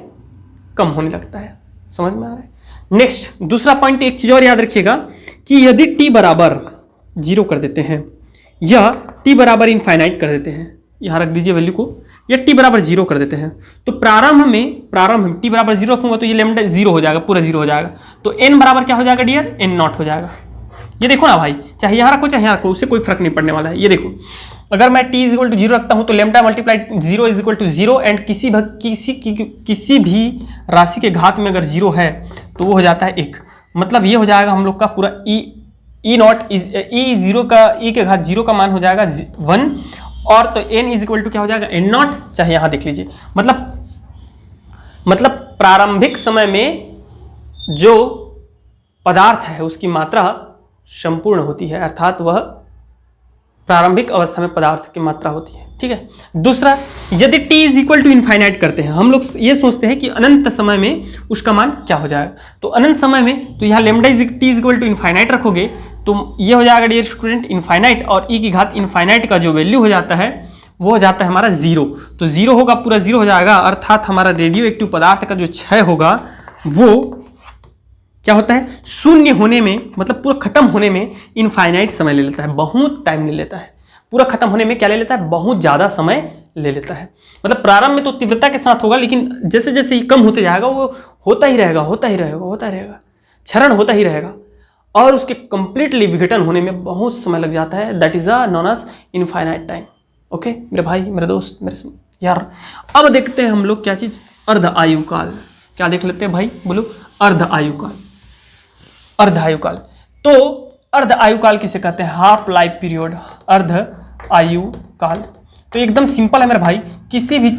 कम होने लगता है। समझ में आ रहा है। नेक्स्ट दूसरा पॉइंट, एक चीज और याद रखिएगा कि यदि t बराबर 0 कर देते हैं या t बराबर इनफाइनाइट कर देते हैं, यहाँ रख दीजिए वैल्यू को, या टी बराबर 0 कर देते हैं। तो प्रारंभ में टी बराबर 0 रखूंगा तो ये लेमडा 0 हो जाएगा, पूरा 0 हो जाएगा। तो n बराबर क्या हो जाएगा डियर, n0 हो जाएगा। ये देखो ना भाई, चाहे यहाँ रखो चाहे यहाँ रखो, उससे कोई फर्क नहीं पड़ने वाला है। ये देखो, अगर मैं t इक्वल टू 0 रखता हूँ तो lambda multiply 0 is equal to 0, and किसी भी राशि के घात में अगर 0 है तो वो हो जाता है 1। मतलब ये हो जाएगा हम लोग का पूरा ई नॉट ई 0 का ई के घात 0 का मान हो जाएगा 1, और तो n इज इक्वल टू क्या हो जाएगा n0, चाहे यहाँ देख लीजिए। मतलब प्रारंभिक समय में जो पदार्थ है उसकी मात्रा संपूर्ण होती है, अर्थात वह प्रारंभिक अवस्था में पदार्थ की मात्रा होती है। ठीक है। दूसरा, यदि t is equal to infinite करते हैं, हम लोग ये सोचते हैं कि अनंत समय में उसका मान क्या हो जाएगा। तो अनंत समय में तो यहाँ lambda t is equal to infinite रखोगे तो ये हो जाएगा डियर स्टूडेंट इनफाइनाइट, और e की घात इनफाइनाइट का जो वैल्यू हो जाता है वो हो जाता है हमारा 0। तो 0 होगा, पूरा 0 हो जाएगा, अर्थात हमारा रेडियो एक्टिव पदार्थ का जो क्षय होगा वो क्या होता है, शून्य होने में, मतलब पूरा खत्म होने में इनफाइनाइट समय ले लेता है, बहुत टाइम ले लेता है। पूरा खत्म होने में क्या ले लेता है, बहुत ज़्यादा समय ले लेता है। मतलब प्रारंभ में तो तीव्रता के साथ होगा, लेकिन जैसे जैसे ये कम होते जाएगा वो होता ही रहेगा, क्षरण होता ही रहेगा, और उसके कंप्लीटली विघटन होने में बहुत समय लग जाता है। That is a known as infinite time. Okay मेरे भाई, मेरे दोस्त, मेरे यार, अब देखते हैं हम लोग क्या चीज़, अर्ध आयु काल। क्या देख लेते हैं भाई, बोलो, अर्ध आयु काल। अर्ध आयु काल, तो अर्ध आयु काल किसे कहते हैं, हाफ लाइफ पीरियड, अर्ध आयु काल। तो एकदम सिंपल है मेरे भाई, किसी भी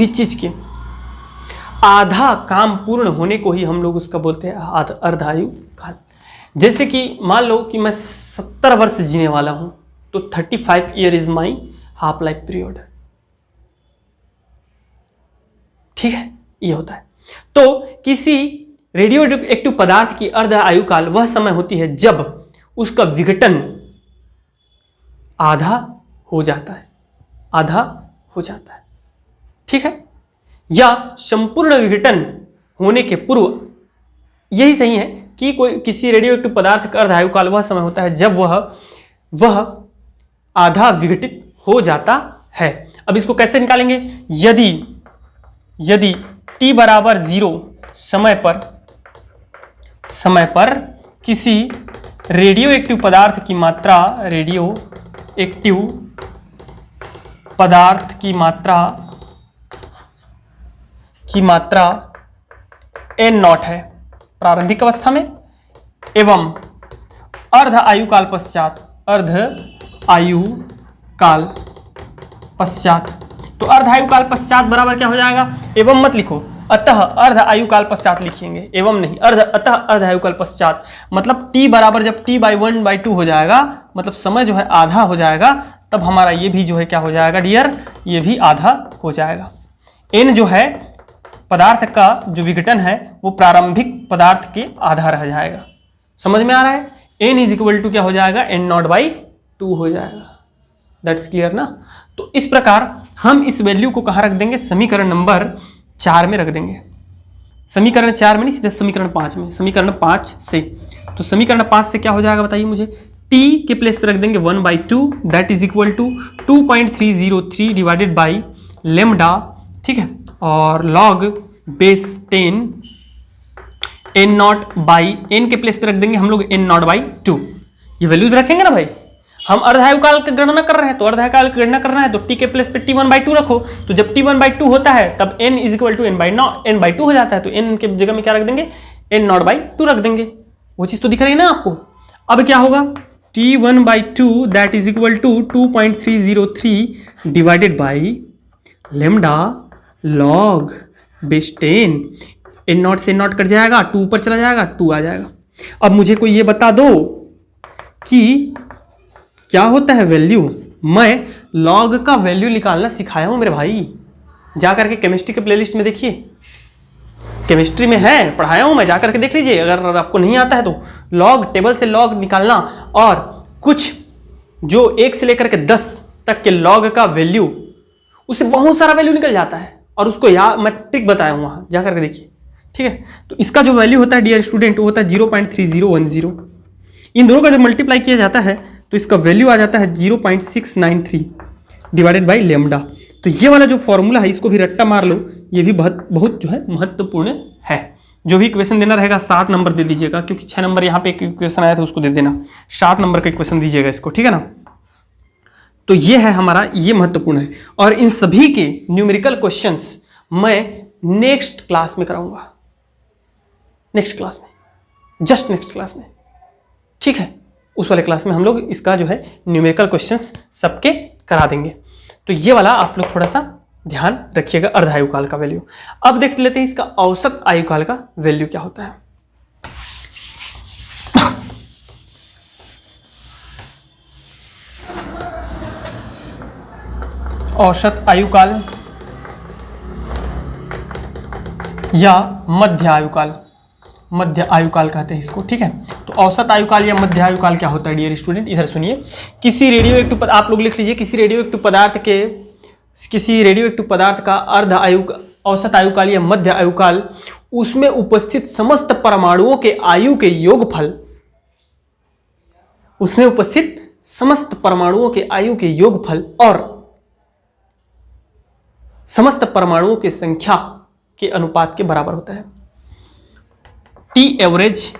चीज के आधा काम पूर्ण होने को ही हम लोग उसका बोलते हैं अर्ध आयु काल। जैसे कि मान लो कि मैं 70 वर्ष जीने वाला हूं तो 35 year is my half life period. ठीक है, ये होता है। तो किसी रेडियो एक्टिव पदार्थ की अर्ध आयु काल वह समय होती है जब उसका विघटन आधा हो जाता है। ठीक है, या संपूर्ण विघटन होने के पूर्व। यही सही है कि किसी रेडियो एक्टिव पदार्थ का अर्ध आयु काल वह समय होता है जब वह आधा विघटित हो जाता है। अब इसको कैसे निकालेंगे, यदि t बराबर 0 समय पर किसी रेडियो एक्टिव पदार्थ की मात्रा n0 है प्रारंभिक अवस्था में, एवं अर्ध आयु काल पश्चात, तो अर्ध आयु काल पश्चात बराबर क्या हो जाएगा, एवं मत लिखो, अतः अर्ध आयु काल पश्चात लिखेंगे, एवं नहीं, अतः अर्ध आयु काल पश्चात। मतलब t बराबर जब t बाई 1/2 हो जाएगा, मतलब समय जो है आधा हो जाएगा, तब हमारा ये भी जो है क्या हो जाएगा डियर, ये भी आधा हो जाएगा। n जो है पदार्थ का जो विघटन है वो प्रारंभिक पदार्थ के आधा रह जाएगा। समझ में आ रहा है, n इज इक्वल टू क्या हो जाएगा, n0/2 हो जाएगा। दैट्स क्लियर ना। तो इस प्रकार हम इस वैल्यू को कहाँ रख देंगे, समीकरण नंबर 4 में रख देंगे। समीकरण 4 में नहीं, सीधे समीकरण 5 में, समीकरण 5 से। तो समीकरण 5 से क्या हो जाएगा बताइए मुझे, t के प्लेस पे रख देंगे 1/2, that is equal to 2.303 divided by lambda, ठीक है, और लॉग बेस 10 n0/n के प्लेस पे रख देंगे हम लोग n0/2। ये वैल्यूज रखेंगे ना भाई। हम अर्ध आयु काल की गणना कर रहे हैं, तो अर्ध आयु काल की गणना करना है तो t के प्लेस पे t1/2 रखो। तो जब t1/2 होता है तब n is equal to n/2 हो जाता है, तो n के जगह में क्या रख देंगे, n0/2 रख देंगे। वो चीज तो दिख रही है ना आपको। अब क्या होगा, t1/2 that is equal to 2.303 divided by lambda log base 10, n0 से n0 कट जाएगा, 2 ऊपर चला जाएगा, 2 आ जाएगा। अब मुझे कोई ये बता दो कि क्या होता है वैल्यू। मैं लॉग का वैल्यू निकालना सिखाया हूं मेरे भाई, जा करके केमिस्ट्री के प्लेलिस्ट में देखिए, केमिस्ट्री में है, पढ़ाया हूं मैं, जा करके देख लीजिए। अगर आपको नहीं आता है तो लॉग, टेबल से लॉग निकालना, और कुछ जो 1 से लेकर के 10 तक के लॉग का वैल्यू, उससे बहुत सारा वैल्यू निकल जाता है, और उसको मैं ट्रिक बताया हूं, वहां जा करके देखिए। ठीक है, तो इसका जो वैल्यू होता है डियर स्टूडेंट, वो होता है 0.3010। इन दोनों का जब मल्टीप्लाई किया जाता है तो इसका वैल्यू आ जाता है 0.693 डिवाइडेड बाई लेमडा। तो ये वाला जो फॉर्मूला है इसको भी रट्टा मार लो, ये भी बहुत बहुत जो है महत्वपूर्ण है। जो भी क्वेश्चन देना रहेगा 7 नंबर दे दीजिएगा, क्योंकि 6 नंबर यहाँ पे एक क्वेश्चन आया था उसको दे देना, 7 नंबर का क्वेश्चन दीजिएगा इसको, ठीक है ना। तो ये है हमारा, ये महत्वपूर्ण है। और इन सभी के न्यूमेरिकल क्वेश्चंस मैं नेक्स्ट क्लास में कराऊंगा, नेक्स्ट क्लास में, जस्ट नेक्स्ट क्लास में, ठीक है। उस वाले क्लास में हम लोग इसका जो है न्यूमेरिकल क्वेश्चंस सबके करा देंगे। तो ये वाला आप लोग थोड़ा सा ध्यान रखिएगा, अर्ध आयुकाल का वैल्यू। अब देख लेते हैं इसका औसत आयुकाल का वैल्यू क्या होता है। औसत आयुकाल या मध्य आयुकाल, मध्य आयुकाल कहते हैं इसको, ठीक है। तो औसत आयुकाल या मध्य आयुकाल क्या होता है डियर स्टूडेंट, इधर सुनिए। किसी रेडियो एक्टिव, आप लोग लिख लीजिए, किसी रेडियो एक्टिव पदार्थ का अर्ध आयु, औसत आयुकाल या मध्य आयुकाल उसमें उपस्थित समस्त परमाणुओं के आयु के योगफल, उसमें उपस्थित समस्त परमाणुओं के आयु के योगफल और समस्त परमाणुओं की संख्या के अनुपात के बराबर होता है। T average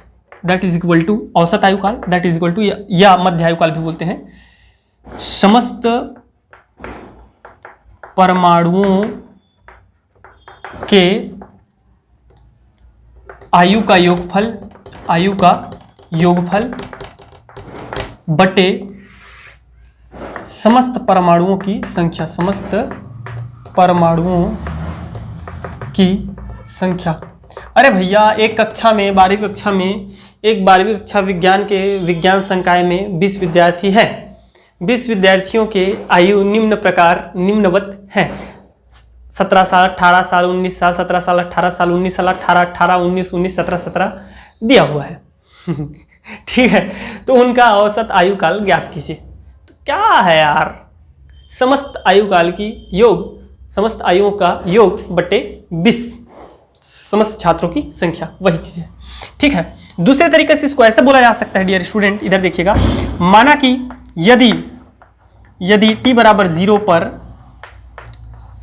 that is equal to औसत आयुकाल, दैट इज इक्वल टू, या मध्य आयुकाल भी बोलते हैं, समस्त परमाणुओं के आयु का योगफल, आयु का योगफल बटे समस्त परमाणुओं की संख्या, समस्त परमाणुओं की संख्या। अरे भैया, एक कक्षा में, 12वीं कक्षा में, एक 12वीं कक्षा विज्ञान के विज्ञान संकाय में 20 विद्यार्थी हैं। 20 विद्यार्थियों के आयु निम्न प्रकार, निम्नवत हैं। 17 साल, 18 साल, 19 साल, 17 साल, 18 साल, 19 साल, 18, 18, 19, 19, 17, 17 दिया हुआ है। ठीक है, तो उनका औसत आयुकाल ज्ञात कीजिए। तो क्या है यार, समस्त आयुकाल की योग, समस्त आयुओं का योग बटे 20 समस्त छात्रों की संख्या, वही चीज है, ठीक है। दूसरे तरीके से इसको ऐसे बोला जा सकता है डियर स्टूडेंट, इधर देखिएगा। माना कि यदि t बराबर 0 पर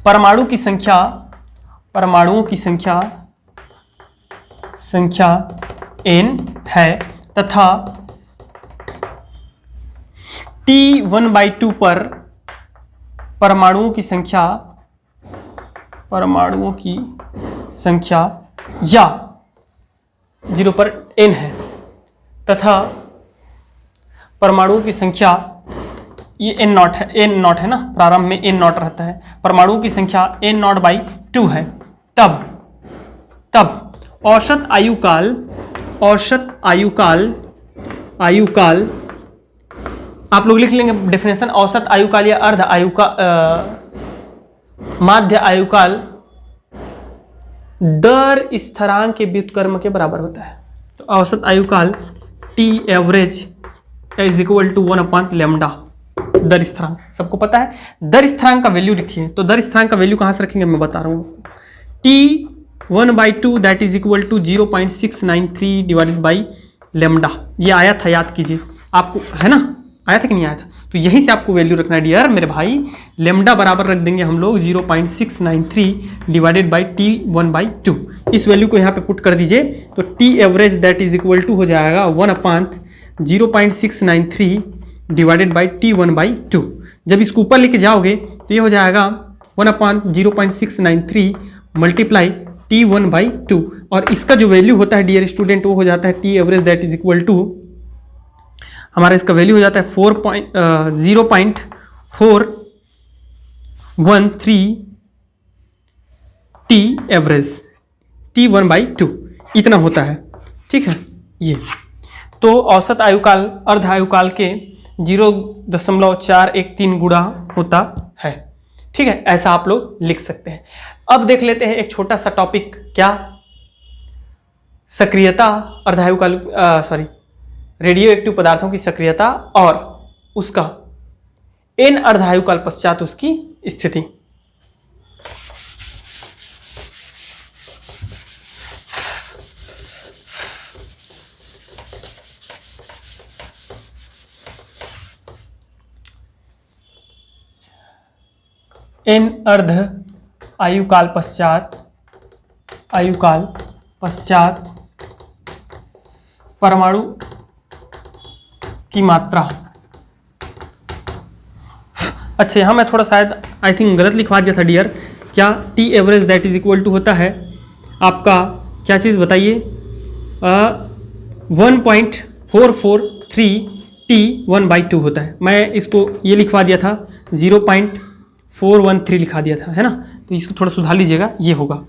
परमाणुओं की संख्या n है तथा t1/2 पर परमाणुओं की संख्या या 0 पर n है तथा परमाणुओं की संख्या, ये n नॉट है ना, प्रारंभ में n नॉट रहता है, परमाणुओं की संख्या n0/2 है, तब औसत आयुकाल आप लोग लिख लेंगे डेफिनेशन। औसत आयुकाल या अर्ध आयुकाल, माध्य आयुकाल दर स्थिरांक के व्युत्क्रम के बराबर होता है। तो औसत आयुकाल T average is equal to 1/λ, दर स्थिरांक सबको पता है। दर स्थिरांक का वैल्यू लिखिए, तो दर स्थिरांक का वैल्यू कहां से रखेंगे मैं बता रहा हूं। t1/2 that is equal to 0.693 divided by lambda. ये आया था, याद कीजिए, आपको है ना, आया था कि नहीं आया था। तो यहीं से आपको वैल्यू रखना है डियर मेरे भाई। लेमडा बराबर रख देंगे हम लोग 0.693 डिवाइडेड बाई t1/2। इस वैल्यू को यहाँ पे पुट कर दीजिए, तो t average that is equal to हो जाएगा 1/0.693 डिवाइडेड बाई t1/2। जब इसको ऊपर लेके जाओगे तो ये हो जाएगा 1/0.693 मल्टीप्लाई t1/2, और इसका जो वैल्यू होता है डियर स्टूडेंट वो हो जाता है t average that is equal to, हमारा इसका वैल्यू हो जाता है 0.413 टी एवरेज, t1/2 इतना होता है, ठीक है। ये तो औसत आयुकाल अर्ध आयुकाल के 0.413 गुणा होता है, ठीक है। ऐसा आप लोग लिख सकते हैं। अब देख लेते हैं एक छोटा सा टॉपिक, क्या, सक्रियता अर्ध आयुकाल, रेडियो एक्टिव पदार्थों की सक्रियता और उसका n अर्ध आयुकाल पश्चात उसकी स्थिति। n अर्ध आयुकाल पश्चात परमाणु की मात्रा। अच्छा, यहाँ मैं थोड़ा शायद आई थिंक गलत लिखवा दिया था डियर। क्या t average that is equal to होता है आपका क्या चीज़ बताइए, 1.443 T1/2 होता है। मैं इसको ये लिखवा दिया था 0.413 लिखा दिया था, है ना। तो इसको थोड़ा सुधार लीजिएगा, ये होगा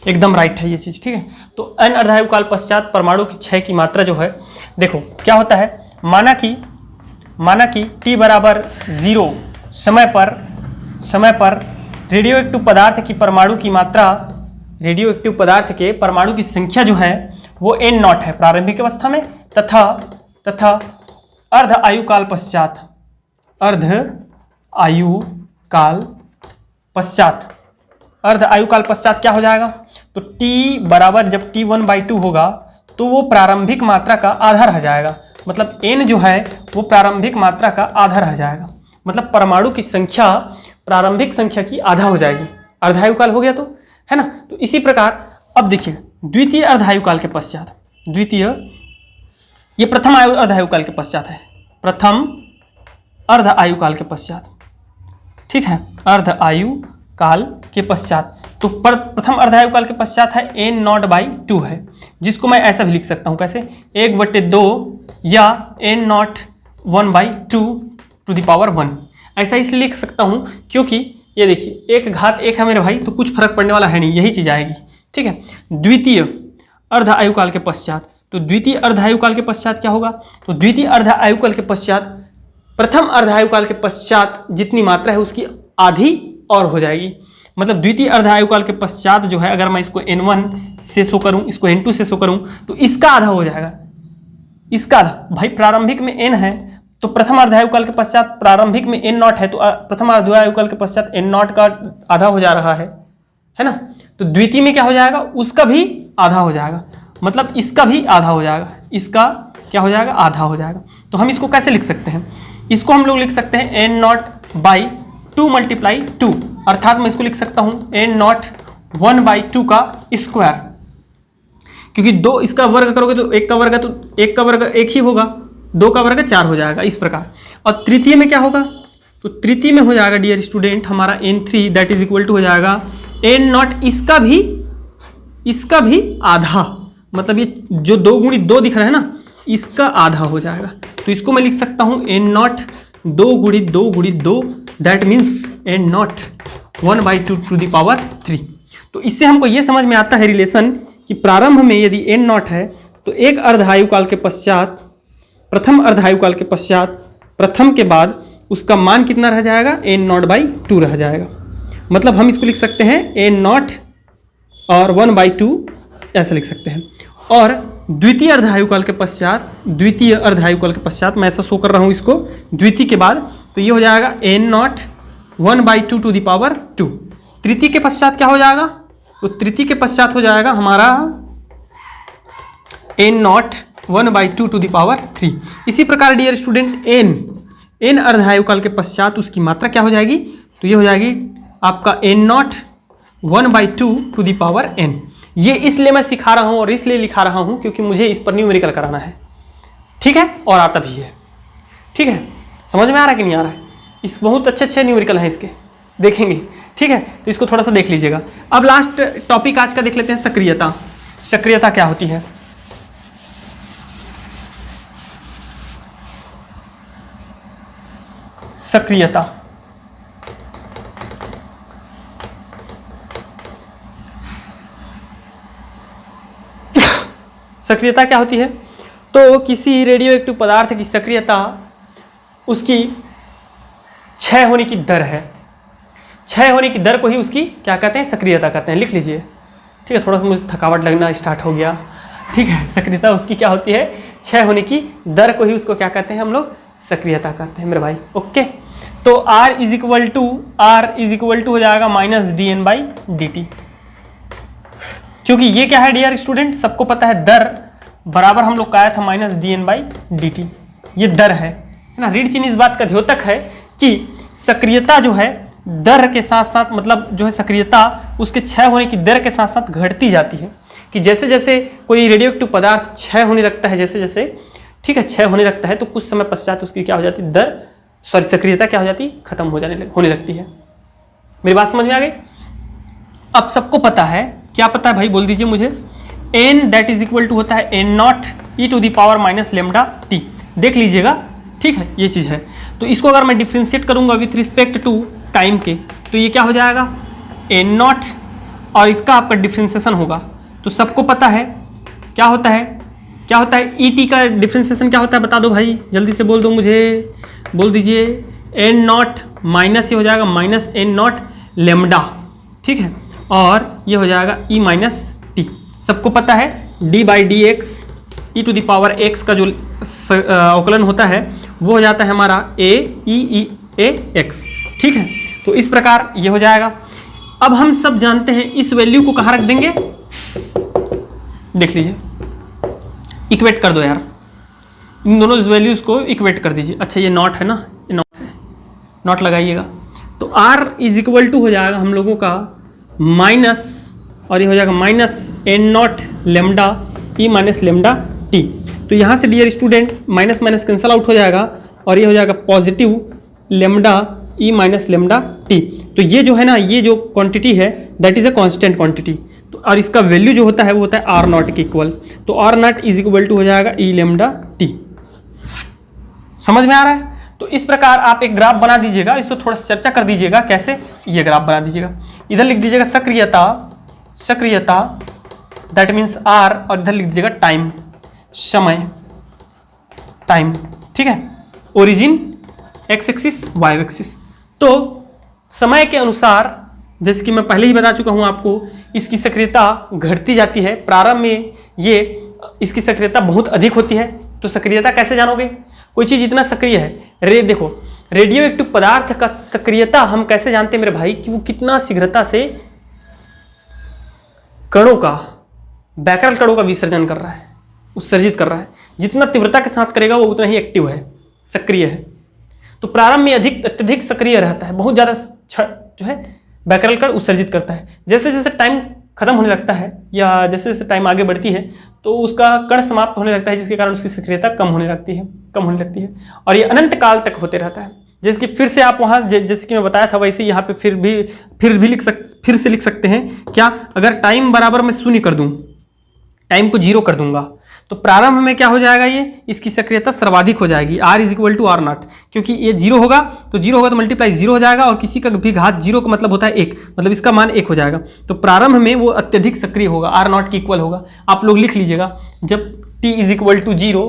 एकदम राइट है ये चीज़, ठीक है। तो n अर्धायुकाल पश्चात परमाणु की क्षय की मात्रा जो है, देखो क्या होता है, माना कि t बराबर 0 समय पर रेडियो एक्टिव पदार्थ की परमाणु की मात्रा, रेडियो एक्टिव पदार्थ के परमाणु की संख्या जो है वो n0 है प्रारंभिक अवस्था में, तथा अर्ध आयुकाल पश्चात क्या हो जाएगा, तो t बराबर जब T1/2 होगा तो वो प्रारंभिक मात्रा का आधा रह जाएगा। मतलब n जो है वो प्रारंभिक मात्रा का आधा रह जाएगा, मतलब परमाणु की संख्या प्रारंभिक संख्या की आधा हो जाएगी। अर्धायुकाल हो गया तो, है ना। तो इसी प्रकार अब देखिए द्वितीय अर्धायुकाल के पश्चात, ये प्रथम अर्धायुकाल के पश्चात है, प्रथम अर्ध आयुकाल के पश्चात, ठीक है, अर्ध आयुकाल के पश्चात। तो प्रथम अर्धायुकाल के पश्चात है n0/2 है, जिसको मैं ऐसा भी लिख सकता हूं, कैसे, 1/2 या n0 1/2 ऐसा इसलिए लिख सकता हूं क्योंकि ये देखिए 1 घात 1 है मेरे भाई, तो कुछ फर्क पड़ने वाला है नहीं, यही चीज आएगी, ठीक है। द्वितीय अर्ध आयुकाल के पश्चात, तो द्वितीय अर्धायुकाल के पश्चात क्या होगा, तो द्वितीय अर्धायुकाल के पश्चात प्रथम अर्धायुकाल के पश्चात जितनी मात्रा है उसकी आधी और हो जाएगी। मतलब द्वितीय अर्धायुकाल के पश्चात जो है, अगर मैं इसको n1 से शो करूं, इसको n2 से शो करूं, तो इसका आधा हो जाएगा, इसका आधा। भाई प्रारंभिक में n है तो प्रथम अर्धायुकाल के पश्चात प्रारंभिक में n0 है, तो प्रथम अर्धायुकाल के पश्चात n0 का आधा हो जा रहा है ना। तो द्वितीय में क्या हो जाएगा, उसका भी आधा हो जाएगा, मतलब इसका भी आधा हो जाएगा, इसका क्या हो जाएगा, आधा हो जाएगा। तो हम इसको कैसे लिख सकते हैं, इसको हम लोग लिख सकते हैं n0/2 × 2, अर्थात मैं इसको लिख सकता हूं n0 1/2 का स्क्वायर, क्योंकि 2 इसका वर्ग करोगे तो 1 का वर्ग है, तो 1 का वर्ग 1 ही होगा, 2 का वर्ग 4 हो जाएगा, इस प्रकार। और तृतीय में क्या होगा, तो तृतीय में हो जाएगा डियर स्टूडेंट हमारा n3 that is equal to हो जाएगा n0 इसका भी आधा, मतलब ये जो 2 × 2 दिख रहा है ना, इसका आधा हो जाएगा। तो इसको मैं लिख सकता हूं n0 2 × 2 × 2 दैट मीन्स n0 1/2 तो इससे हमको ये समझ में आता है रिलेशन कि प्रारंभ में यदि n0 है तो एक अर्धायुकाल के पश्चात, प्रथम अर्धायुकाल के पश्चात प्रथम के बाद उसका मान कितना रह जाएगा, n0/2 रह जाएगा। मतलब हम इसको लिख सकते हैं n0 और 1/2 ऐसे लिख सकते हैं। और द्वितीय अर्धायुकाल के पश्चात मैं ऐसा शो कर रहा हूँ इसको, द्वितीय के बाद, तो ये हो जाएगा n0 1/2 तृतीय के पश्चात क्या हो जाएगा, तो तृतीय के पश्चात हो जाएगा हमारा n0 1/2 इसी प्रकार डियर स्टूडेंट n अर्धायुकाल के पश्चात उसकी मात्रा क्या हो जाएगी, तो ये हो जाएगी आपका n0 1/2 ये इसलिए मैं सिखा रहा हूं और इसलिए लिखा रहा हूं क्योंकि मुझे इस पर न्यूमेरिकल कराना है, ठीक है, और आता भी है, ठीक है। समझ में आ रहा है कि नहीं आ रहा है, इस बहुत अच्छे न्यूमेरिकल हैं इसके, देखेंगे, ठीक है। तो इसको थोड़ा सा देख लीजिएगा। अब लास्ट टॉपिक आज का देख लेते हैं, सक्रियता। सक्रियता क्या होती है, सक्रियता सक्रियता क्या होती है, तो किसी रेडियो एक्टिव पदार्थ की सक्रियता उसकी क्षय होने की दर है, क्षय होने की दर को ही उसकी क्या कहते हैं, सक्रियता कहते हैं। लिख लीजिए, ठीक है। थोड़ा सा मुझे थकावट लगना स्टार्ट हो गया, ठीक है। सक्रियता उसकी क्या होती है, क्षय होने की दर को ही उसको क्या कहते हैं हम लोग, सक्रियता कहते हैं मेरे भाई, ओके। तो R इज इक्वल टू हो जाएगा -dN/dt, क्योंकि ये क्या है डियर स्टूडेंट, सबको पता है दर बराबर हम लोग का आया था -dN/dt, ये दर है ना। रीड चिन्ह इस बात का द्योतक है कि सक्रियता जो है दर के साथ साथ मतलब जो है सक्रियता उसके क्षय होने की दर के साथ साथ घटती जाती है, कि जैसे जैसे कोई रेडियो एक्टिव पदार्थ क्षय होने लगता है, जैसे जैसे ठीक है क्षय होने लगता है, तो कुछ समय पश्चात उसकी क्या हो जाती है, दर सॉरी सक्रियता क्या हो जाती है, खत्म होने लगती है। मेरी बात समझ में आ गई? अब सबको पता है, क्या पता है भाई बोल दीजिए मुझे, n that is equal to होता है n not e to the power minus lambda t. देख लीजिएगा, ठीक है ये चीज़ है। तो इसको अगर मैं डिफ्रेंशिएट करूंगा विथ रिस्पेक्ट टू टाइम के, तो ये क्या हो जाएगा n नॉट, और इसका आपका डिफ्रेंसिएशन होगा। तो सबको पता है क्या होता है, क्या होता है ई टी का डिफ्रेंसिएशन क्या होता है, बता दो भाई जल्दी से बोल दो मुझे, बोल दीजिए। n नॉट माइनस ये हो जाएगा माइनस n नॉट लेमडा, ठीक है, और ये हो जाएगा e माइनस टी। सबको पता है d by d x e to the power x का जो अवकलन होता है वो हो जाता है हमारा a e a x, ठीक है। तो इस प्रकार ये हो जाएगा। अब हम सब जानते हैं इस वैल्यू को कहाँ रख देंगे, देख लीजिए, इक्वेट कर दो यार, इन दोनों वैल्यूज को इक्वेट कर दीजिए। अच्छा ये नॉट है ना, ये नॉट है, नॉट लगाइएगा। तो r इज इक्वल टू हो जाएगा हम लोगों का माइनस, और ये हो जाएगा minus n not lambda e minus lambda t. तो यहाँ से dear student minus minus cancel out हो जाएगा, और ये हो जाएगा positive lambda e minus lambda t. तो ये जो है ना, ये जो क्वांटिटी है that is a constant quantity, तो और इसका वैल्यू जो होता है वो होता है आर नॉट के इक्वल। तो r not is equal to हो जाएगा ई लेमडा टी। समझ में आ रहा है? तो इस प्रकार आप एक ग्राफ बना दीजिएगा, इसको थोड़ा सा चर्चा कर दीजिएगा कैसे, ये ग्राफ बना दीजिएगा। इधर लिख दीजिएगा सक्रियता, सक्रियता दैट मीन्स आर, और इधर लिख दीजिएगा टाइम, समय, टाइम, ठीक है। Origin x axis y axis. तो समय के अनुसार जैसे कि मैं पहले ही बता चुका हूं आपको, इसकी सक्रियता घटती जाती है। प्रारंभ में ये इसकी सक्रियता बहुत अधिक होती है। तो सक्रियता कैसे जानोगे, कोई चीज़ इतना सक्रिय है, देखो रेडियो एक्टिव पदार्थ का सक्रियता हम कैसे जानते हैं मेरे भाई, कि वो कितना शीघ्रता से कणों का, बैकरल कणों का विसर्जन कर रहा है, उत्सर्जित कर रहा है। जितना तीव्रता के साथ करेगा वो उतना ही एक्टिव है, सक्रिय है। तो प्रारंभ में अत्यधिक सक्रिय रहता है, बहुत ज़्यादा जो है बैकरल कण उत्सर्जित करता है। जैसे जैसे टाइम खत्म होने लगता है या जैसे जैसे टाइम आगे बढ़ती है तो उसका कण समाप्त होने लगता है, जिसके कारण उसकी सक्रियता कम होने लगती है, और ये अनंत काल तक होते रहता है। जैसे कि फिर से आप वहाँ जैसे कि मैं बताया था वैसे यहाँ पे फिर से लिख सकते हैं क्या, अगर टाइम बराबर मैं 0 कर दूँ, टाइम को 0 कर दूंगा, तो प्रारंभ में क्या हो जाएगा, ये इसकी सक्रियता सर्वाधिक हो जाएगी, r is equal to r not, क्योंकि ये 0 होगा तो मल्टीप्लाई 0 हो जाएगा, और किसी का भी घात 0 का मतलब होता है 1, मतलब इसका मान 1 हो जाएगा। तो प्रारंभ में वो अत्यधिक सक्रिय होगा, आर नॉट के इक्वल होगा। आप लोग लिख लीजिएगा, जब t is equal to 0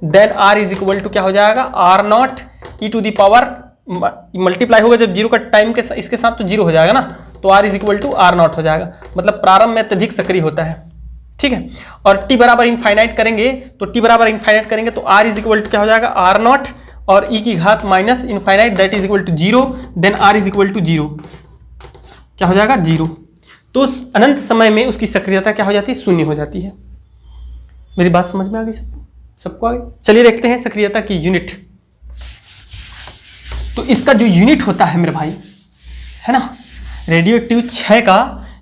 then r is equal to क्या हो जाएगा, r not e to the power multiply होगा जब 0 का टाइम के इसके साथ तो 0 हो जाएगा ना, तो r is equal to r not हो जाएगा, मतलब प्रारंभ में अत्यधिक सक्रिय होता है, ठीक है। और t बराबर इनफाइनाइट करेंगे तो r इज इक्वल टू क्या हो जाएगा, आर नॉट और e की घात minus infinite that is equal to 0, then r is equal to 0 क्या हो जाएगा, 0। तो अनंत समय में उसकी सक्रियता क्या हो जाती है, 0 हो जाती है। मेरी बात समझ में आ गई सबको आ गई? चलिए देखते हैं सक्रियता की यूनिट। तो इसका जो यूनिट होता है मेरे भाई, है ना, रेडियो एक्टिव क्षय का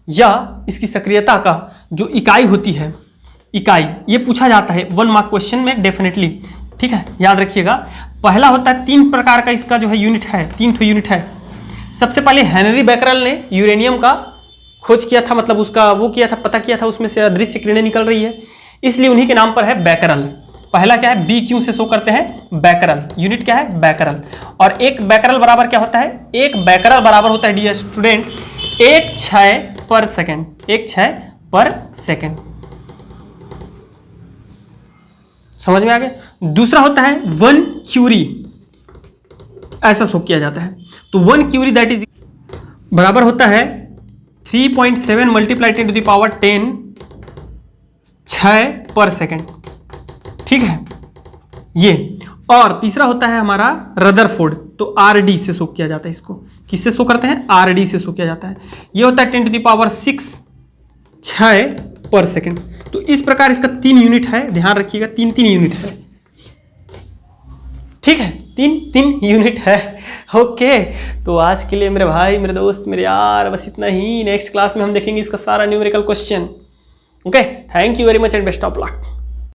या इसकी सक्रियता का जो इकाई होती है, इकाई ये पूछा जाता है 1 मार्क क्वेश्चन में डेफिनेटली, ठीक है, याद रखिएगा। पहला होता है 3 प्रकार का इसका जो है यूनिट है, 3 ठो यूनिट है। सबसे पहले हेनरी बैकरल ने यूरेनियम का खोज किया था, मतलब उसका वो किया था, पता किया था, उसमें से अदृश्य किरणें निकल रही है, इसलिए उन्हीं के नाम पर है बैकरल। पहला क्या है, बी क्यू से शो करते हैं बैकरल, यूनिट क्या है, बैकरल। और एक बैकरल बराबर क्या होता है, एक बैकरल बराबर होता है डियर स्टूडेंट 1 क्षय पर सेकेंड, 1 क्षय पर सेकेंड। समझ में आ गया? दूसरा होता है 1 क्यूरी, ऐसा शो किया जाता है। तो 1 क्यूरी दैट इज बराबर होता है 3.7 मल्टीप्लाई 10 टू द पावर 10 क्षय पर सेकेंड, ठीक है ये। और तीसरा होता है हमारा रदरफोर्ड, तो आरडी से शो किया जाता है इसको। किससे शो करते हैं, आरडी से शो किया जाता है। ये होता है 10 टू द पावर 6 क्षय पर सेकेंड। तो इस प्रकार इसका 3 यूनिट है, ध्यान रखिएगा 3 यूनिट है, ठीक है, 3 यूनिट है। ओके तो आज के लिए मेरे भाई, मेरे दोस्त, मेरे यार, बस इतना ही। नेक्स्ट क्लास में हम देखेंगे इसका सारा numerical question. Okay, thank you very much and best of luck.